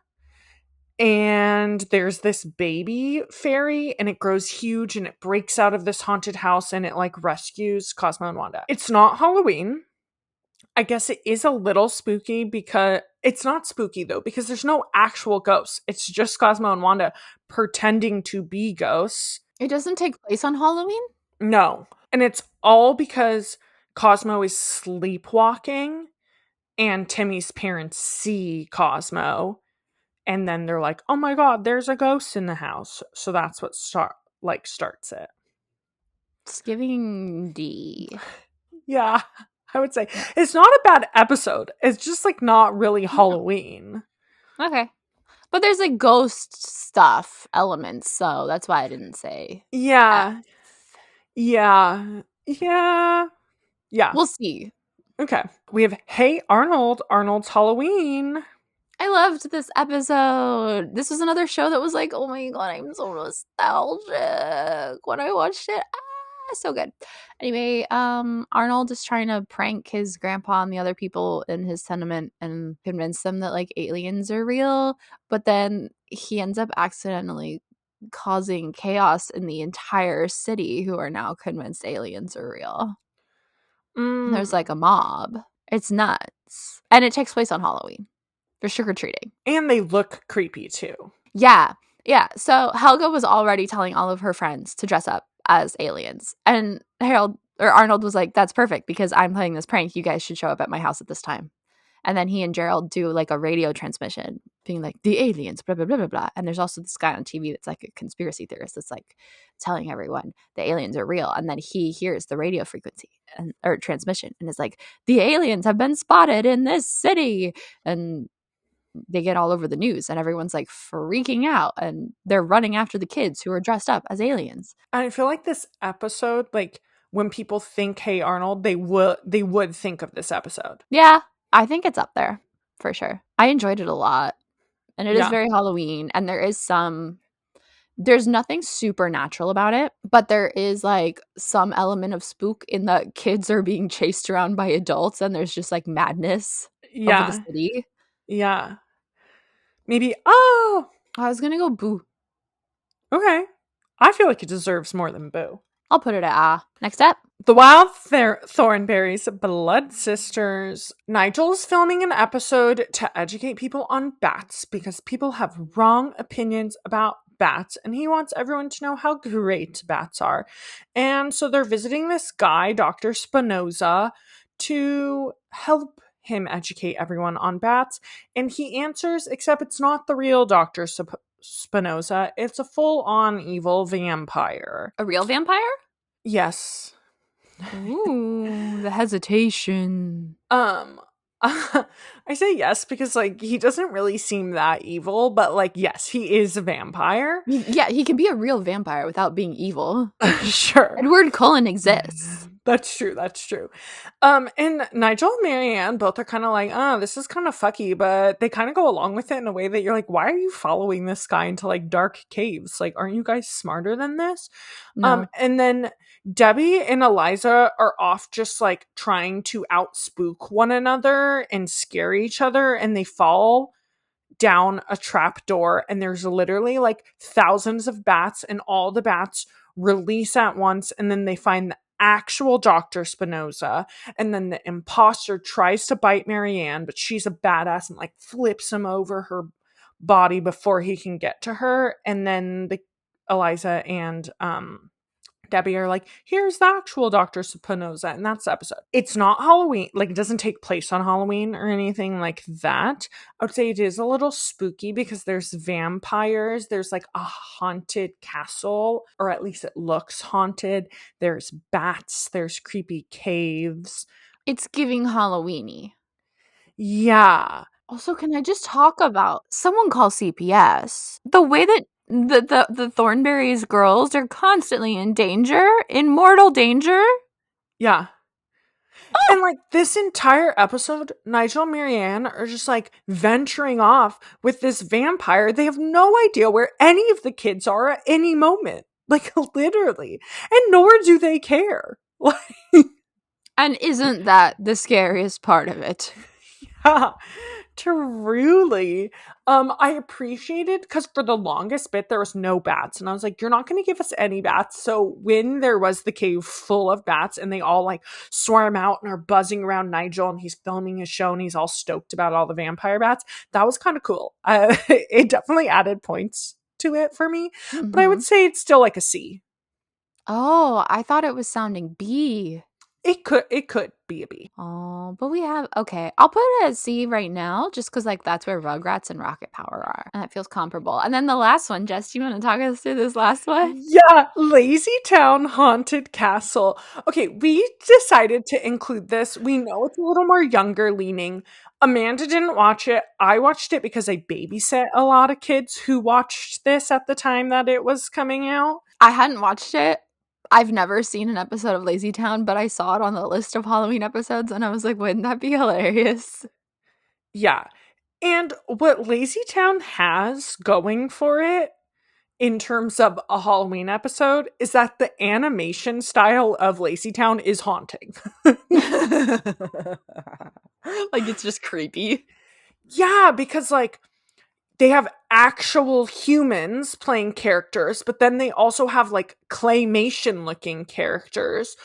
And there's this baby fairy, and it grows huge and it breaks out of this haunted house and it like rescues Cosmo and Wanda. It's not Halloween. I guess it is a little spooky, because it's not spooky though, because there's no actual ghosts. It's just Cosmo and Wanda pretending to be ghosts. It doesn't take place on Halloween? No. And it's all because Cosmo is sleepwalking and Timmy's parents see Cosmo, and then they're like, oh my god, there's a ghost in the house. So that's what starts it. It's giving D. Yeah. I would say it's not a bad episode. It's just like not really Halloween. Okay. But there's like ghost stuff elements, so that's why I didn't say. Yeah. F. Yeah. We'll see. Okay. We have Hey Arnold, Arnold's Halloween. I loved this episode. This was another show that was like, oh my god, I'm so nostalgic when I watched it. So good. Anyway, Arnold is trying to prank his grandpa and the other people in his tenement and convince them that like aliens are real, but then he ends up accidentally causing chaos in the entire city, who are now convinced aliens are real. And there's like a mob. It's nuts. And it takes place on Halloween for trick-or-treating. And they look creepy too. Yeah. So Helga was already telling all of her friends to dress up as aliens, and Arnold was like, that's perfect, because I'm playing this prank, you guys should show up at my house at this time. And then he and Gerald do like a radio transmission being like, the aliens, blah blah blah blah blah. And there's also this guy on TV that's like a conspiracy theorist that's like telling everyone the aliens are real, and then he hears the radio frequency or transmission and is like, the aliens have been spotted in this city, and they get all over the news and everyone's like freaking out and they're running after the kids who are dressed up as aliens. I feel like this episode, like when people think Hey Arnold, they would think of this episode. Yeah, I think it's up there for sure. I enjoyed it a lot. And it is Yeah. very Halloween, and there's nothing supernatural about it, but there is like some element of spook in that kids are being chased around by adults and there's just like madness over the Yeah. city. Yeah. Maybe oh, I was gonna go boo. okay. I feel like it deserves more than boo. I'll put it at ah. Next up. The Wild Thornberries Blood Sisters. Nigel's filming an episode to educate people on bats because people have wrong opinions about bats and he wants everyone to know how great bats are. And so they're visiting this guy, Dr. Spinoza, to help him educate everyone on bats. And he answers, except it's not the real Dr. Spinoza, it's a full-on evil vampire. A real vampire? Yes. Ooh, the hesitation. I say yes because like he doesn't really seem that evil, but like yes, he is a vampire. Yeah, he can be a real vampire without being evil. Sure. Edward Cullen exists. That's true. And Nigel and Marianne both are kind of like, oh, this is kind of fucky, but they kind of go along with it in a way that you're like, why are you following this guy into like dark caves? Like, aren't you guys smarter than this? No. And then Debbie and Eliza are off just like trying to outspook one another and scare each other, and they fall down a trap door, and there's literally like thousands of bats, and all the bats release at once, and then they find the actual Dr. Spinoza, and then the imposter tries to bite Marianne, but she's a badass and like flips him over her body before he can get to her, and then the Eliza and Debbie are like, here's the actual Dr. Spinoza, and that's the episode. It's not Halloween, like it doesn't take place on Halloween or anything like that. I would say it is a little spooky because there's vampires, there's like a haunted castle, or at least it looks haunted. There's bats, there's creepy caves. It's giving Halloween-y. Yeah. Also, can I just talk about someone call CPS? The way that the Thornberries girls are constantly in danger, in mortal danger. Yeah. And like this entire episode, Nigel and Marianne are just like venturing off with this vampire. They have no idea where any of the kids are at any moment. Like literally. And nor do they care. And isn't that the scariest part of it? Yeah, truly. I appreciated because for the longest bit there was no bats, and I was like, you're not going to give us any bats. So when there was the cave full of bats and they all like swarm out and are buzzing around Nigel, and he's filming his show and he's all stoked about all the vampire bats, that was kind of cool. It definitely added points to it for me, but I would say it's still like a C. Oh, I thought it was sounding B. It could be a B. Oh, but we have, okay, I'll put it at C right now, just because, like, that's where Rugrats and Rocket Power are, and it feels comparable. And then the last one, Jess, do you want to talk us through this last one? Yeah, Lazy Town Haunted Castle. Okay, we decided to include this. We know it's a little more younger leaning. Amanda didn't watch it. I watched it because I babysat a lot of kids who watched this at the time that it was coming out. I hadn't watched it. I've never seen an episode of Lazy Town, but I saw it on the list of Halloween episodes, and I was like, wouldn't that be hilarious? Yeah. And what Lazy Town has going for it in terms of a Halloween episode is that the animation style of Lazy Town is haunting. Like, it's just creepy. Yeah, because like they have actual humans playing characters, but then they also have like claymation looking characters.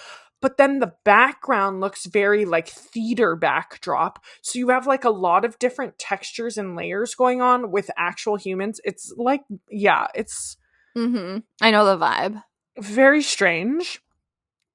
But then the background looks very like theater backdrop. So you have like a lot of different textures and layers going on with actual humans. It's like, yeah, it's I know the vibe. very strange.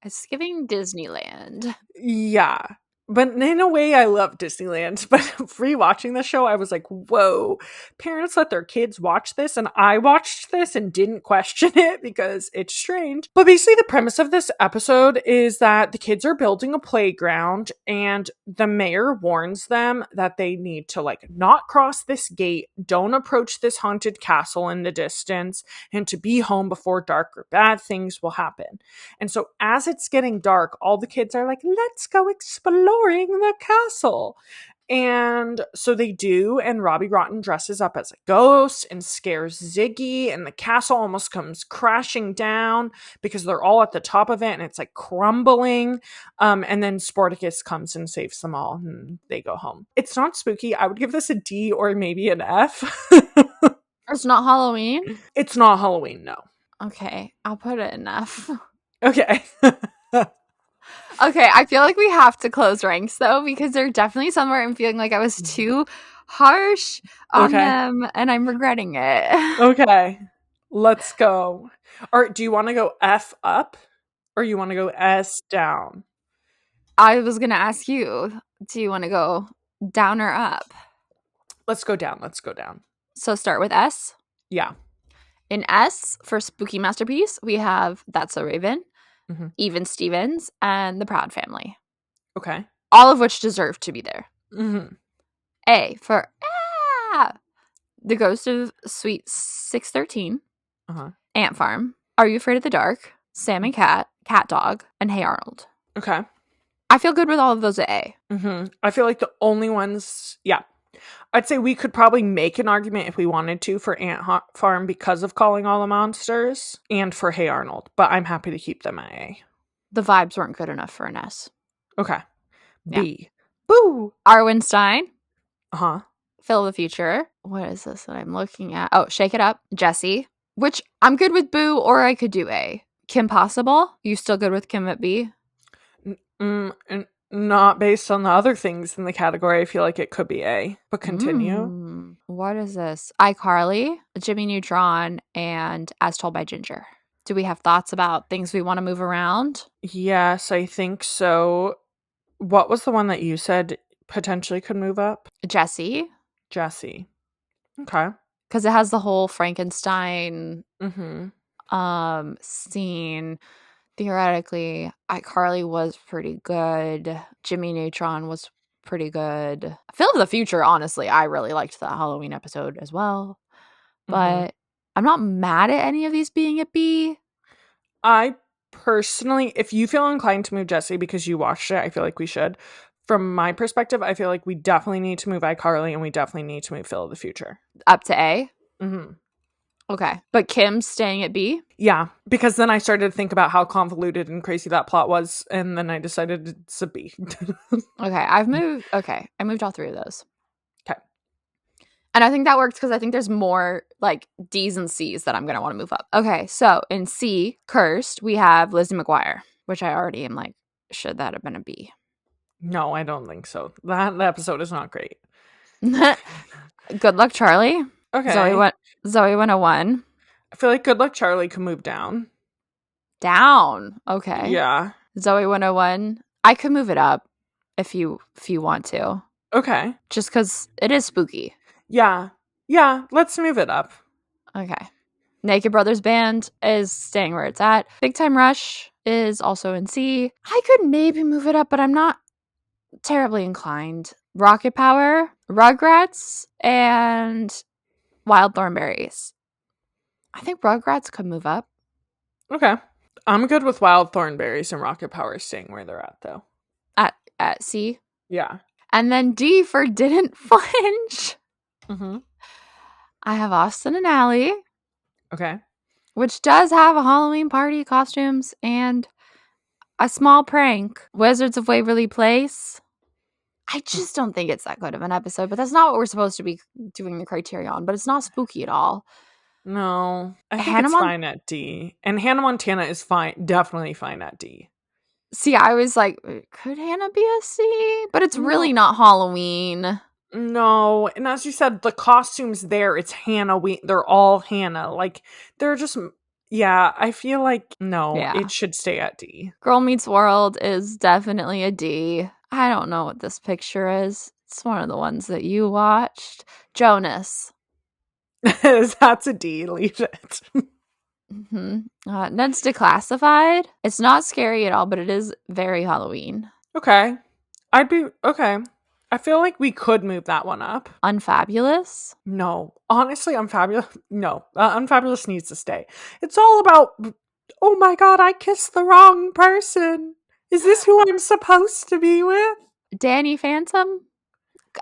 It's giving Disneyland. Yeah. But in a way, I love Disneyland. But rewatching the show, I was like, whoa, parents let their kids watch this. And I watched this and didn't question it because it's strange. But basically, the premise of this episode is that the kids are building a playground and the mayor warns them that they need to like not cross this gate, don't approach this haunted castle in the distance, and to be home before dark or bad things will happen. And so as it's getting dark, all the kids are like, let's go exploring the castle. And so they do, and Robbie Rotten dresses up as a ghost and scares Ziggy, and the castle almost comes crashing down because they're all at the top of it and it's like crumbling. And then Sporticus comes and saves them all and they go home. It's not spooky. I would give this a D or maybe an F. It's not Halloween? It's not Halloween, no. Okay, I'll put it in F. Okay. Okay, I feel like we have to close ranks though, because they're definitely somewhere I'm feeling like I was too harsh on them and I'm regretting it. Okay. Let's go. Or do you want to go F up or you want to go S down? I was going to ask you, do you want to go down or up? Let's go down. Let's go down. So start with S. Yeah. In S, for Spooky Masterpiece, we have That's So Raven, Even Stevens, and The Proud Family. Okay. All of which deserve to be there. Mm-hmm. A, for The Ghost of Sweet 613, Ant Farm, Are You Afraid of the Dark, Sam and Cat, Cat Dog, and Hey Arnold. Okay. I feel good with all of those at A. I feel like the only ones, yeah. I'd say we could probably make an argument if we wanted to for Ant Farm because of Calling All the Monsters and for Hey Arnold, but I'm happy to keep them at A. The vibes weren't good enough for an S. Okay. B. Yeah. Boo! Arwenstein. Uh-huh. Phil of the Future. What is this that I'm looking at? Oh, Shake It Up. Jessie. Which I'm good with Boo, or I could do A. Kim Possible. You still good with Kim at B? Not based on the other things in the category. I feel like it could be A, but continue. What is this? iCarly, Jimmy Neutron, and As Told by Ginger. Do we have thoughts about things we want to move around? Yes, I think so. What was the one that you said potentially could move up? Jessie. Okay. Because it has the whole Frankenstein scene. Theoretically, iCarly was pretty good. Jimmy Neutron was pretty good. Phil of the Future, honestly, I really liked that Halloween episode as well. But I'm not mad at any of these being at B. I personally, if you feel inclined to move Jessie because you watched it, I feel like we should. From my perspective, I feel like we definitely need to move iCarly and we definitely need to move Phil of the Future. Up to A? Okay. But Kim's staying at B? Yeah, because then I started to think about how convoluted and crazy that plot was, and then I decided it's a B. I moved all three of those. Okay. And I think that works because I think there's more like D's and C's that I'm going to want to move up. Okay, so in C, Cursed, we have Lizzie McGuire, which I already am like, should that have been a B? No, I don't think so. That episode is not great. Good Luck Charlie. Okay. Zoe 101. I feel like Good Luck Charlie can move down. Down. Okay. Yeah. Zoe 101. I could move it up if you want to. Okay. Just because it is spooky. Yeah. Yeah. Let's move it up. Okay. Naked Brothers Band is staying where it's at. Big Time Rush is also in C. I could maybe move it up, but I'm not terribly inclined. Rocket Power, Rugrats, and Wild Thornberries. I think Rugrats could move up. Okay. I'm good with Wild Thornberries and Rocket Power staying where they're at, though. At C? Yeah. And then D for Didn't Flinch. I have Austin and Ally. Okay. Which does have a Halloween party costumes and a small prank. Wizards of Waverly Place. I just don't think it's that good of an episode, but that's not what we're supposed to be doing the criteria on. But it's not spooky at all. No. I think it's fine at D. And Hannah Montana is fine. Definitely fine at D. See, I was like, could Hannah be a C? But it's really not Halloween. No. And as you said, the costumes there, it's Hannah. They're all Hannah. Like, they're just... Yeah, I feel like, no, it should stay at D. Girl Meets World is definitely a D. I don't know what this picture is. It's one of the ones that you watched. Jonas. That's a D. Leave it. Ned's Declassified. It's not scary at all, but it is very Halloween. Okay. Okay. I feel like we could move that one up. Unfabulous. No. Honestly, Unfabulous. No. Unfabulous needs to stay. It's all about, oh my god, I kissed the wrong person. Is this who I'm supposed to be with? Danny Phantom,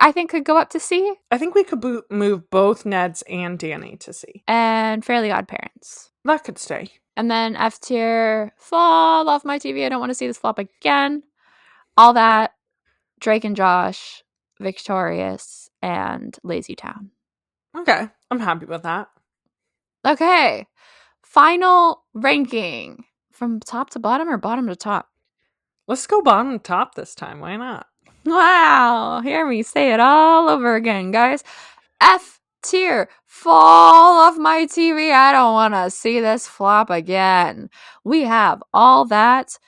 I think, could go up to C. I think we could move both Ned's and Danny to C. And Fairly Odd Parents. That could stay. And then F tier, fall off my TV. I don't want to see this flop again. All That, Drake and Josh, Victorious, and Lazy Town. Okay. I'm happy with that. Okay. Final ranking. From top to bottom or bottom to top? Let's go bottom to top this time. Why not? Wow. Hear me say it all over again, guys. F tier, fall off my TV. I don't want to see this flop again. We have All That.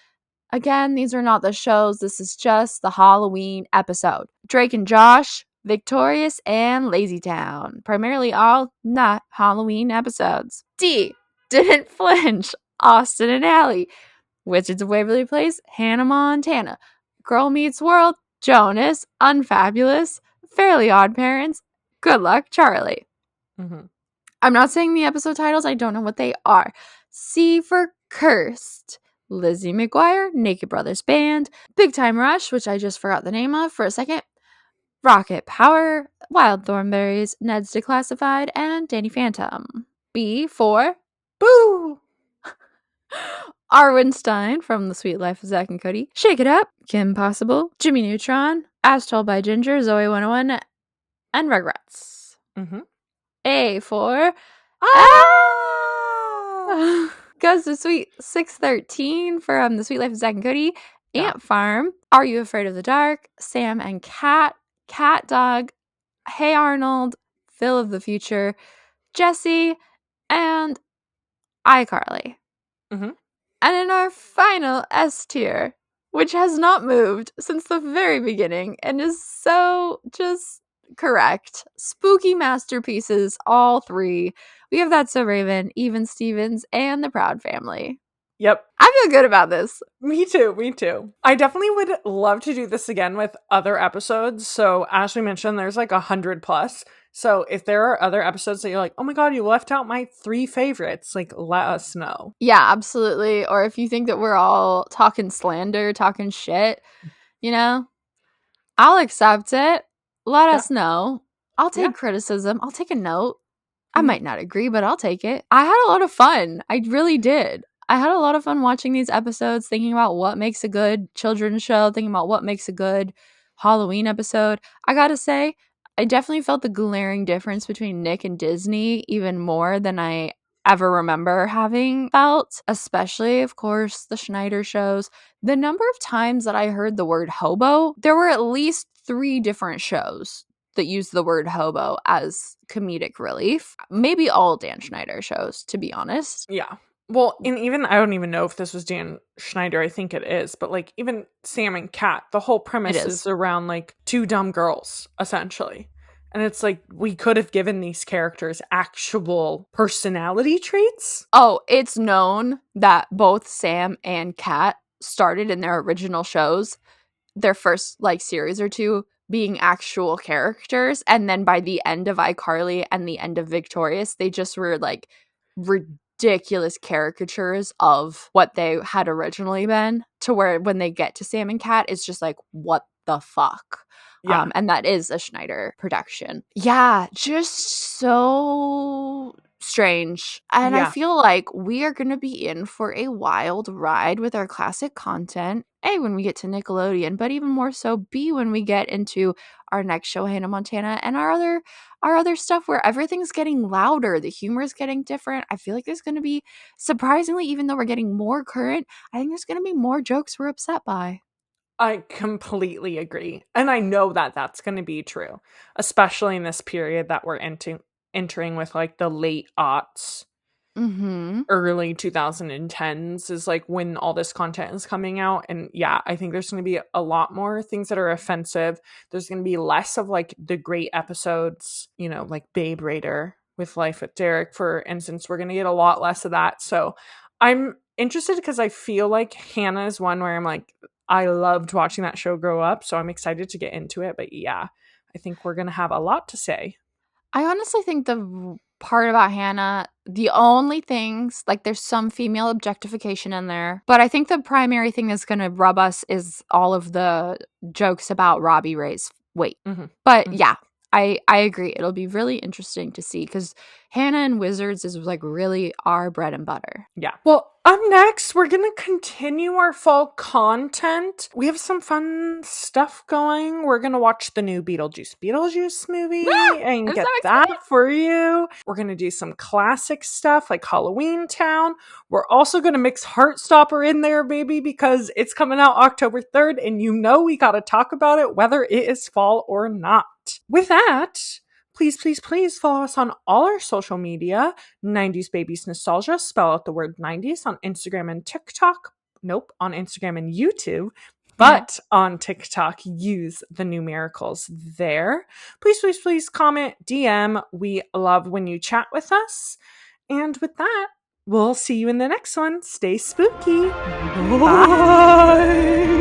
Again, these are not the shows. This is just the Halloween episode. Drake and Josh, Victorious, and Lazy Town. Primarily all not Halloween episodes. D, Didn't Flinch, Austin and Allie. Wizards of Waverly Place, Hannah Montana. Girl Meets World, Jonas, Unfabulous, Fairly Odd Parents, Good Luck, Charlie. Mm-hmm. I'm not saying the episode titles. I don't know what they are. C for Cursed. Lizzie McGuire, Naked Brothers Band, Big Time Rush, which I just forgot the name of for a second, Rocket Power, Wild Thornberries, Ned's Declassified, and Danny Phantom. B for Boo! Arwen Stein from The Sweet Life of Zack and Cody, Shake It Up, Kim Possible, Jimmy Neutron, As Told by Ginger, Zoe 101, and Rugrats. Mm-hmm. A for goes to Sweet 613 from The Sweet Life of Zack and Cody, Ant Farm, Are You Afraid of the Dark, Sam and Cat, Cat Dog, Hey Arnold, Phil of the Future, Jesse, and iCarly. Mm-hmm. And in our final S tier, which has not moved since the very beginning and is so just correct, spooky masterpieces, all three. We have That's So Raven, Even Stevens, and The Proud Family. Yep. I feel good about this. Me too. I definitely would love to do this again with other episodes. So as we mentioned, there's like 100 plus. So if there are other episodes that you're like, oh my god, you left out my 3 favorites, like let us know. Yeah, absolutely. Or if you think that we're all talking slander, talking shit, you know, I'll accept it. Let us know. I'll take criticism. I'll take a note. I might not agree, but I'll take it. I had a lot of fun. I really did. I had a lot of fun watching these episodes, thinking about what makes a good children's show, thinking about what makes a good Halloween episode. I gotta say, I definitely felt the glaring difference between Nick and Disney even more than I ever remember having felt, especially, of course, the Schneider shows. The number of times that I heard the word hobo, there were at least 3 different shows that used the word hobo as comedic relief. Maybe all Dan Schneider shows, to be honest. Yeah. Well, and even, I don't even know if this was Dan Schneider, I think it is, but like even Sam and Cat, the whole premise is around like 2 dumb girls, essentially. And it's like, we could have given these characters actual personality traits. Oh, it's known that both Sam and Cat started in their original shows, their first like series or 2, being actual characters. And then by the end of iCarly and the end of Victorious, they just were like ridiculous caricatures of what they had originally been, to where when they get to Sam and Cat, it's just like, what the fuck? Yeah. And that is a Schneider production. Yeah, just so strange. And I feel like we are going to be in for a wild ride with our classic content. A, when we get to Nickelodeon, but even more so B, when we get into our next show, Hannah Montana, and our other stuff where everything's getting louder, the humor is getting different. I feel like there's going to be, surprisingly, even though we're getting more current, I think there's going to be more jokes we're upset by. I completely agree. And I know that that's going to be true, especially in this period that we're entering with like the late aughts early 2010s is like when all this content is coming out. And yeah, I think there's going to be a lot more things that are offensive. There's going to be less of like the great episodes, you know, like Babe Raider with Life with Derek, for instance. We're going to get a lot less of that. So I'm interested because I feel like Hannah is one where I'm like, I loved watching that show grow up. So I'm excited to get into it. But yeah, I think we're going to have a lot to say. I honestly think the part about Hannah, the only things, like there's some female objectification in there, but I think the primary thing that's going to rub us is all of the jokes about Robbie Ray's weight. But yeah, I agree. It'll be really interesting to see because Hannah and Wizards is like really our bread and butter. Yeah. Well, up next, we're going to continue our fall content. We have some fun stuff going. We're going to watch the new Beetlejuice movie and get that for you. We're going to do some classic stuff like Halloween Town. We're also going to mix Heartstopper in there, baby, because it's coming out October 3rd, and you know we got to talk about it whether it is fall or not. With that, please follow us on all our social media. 90s Babies Nostalgia, spell out the word 90s on Instagram and TikTok. Nope, on Instagram and YouTube. But on TikTok, use the numericals there. Please comment, DM. We love when you chat with us. And with that, we'll see you in the next one. Stay spooky. Bye.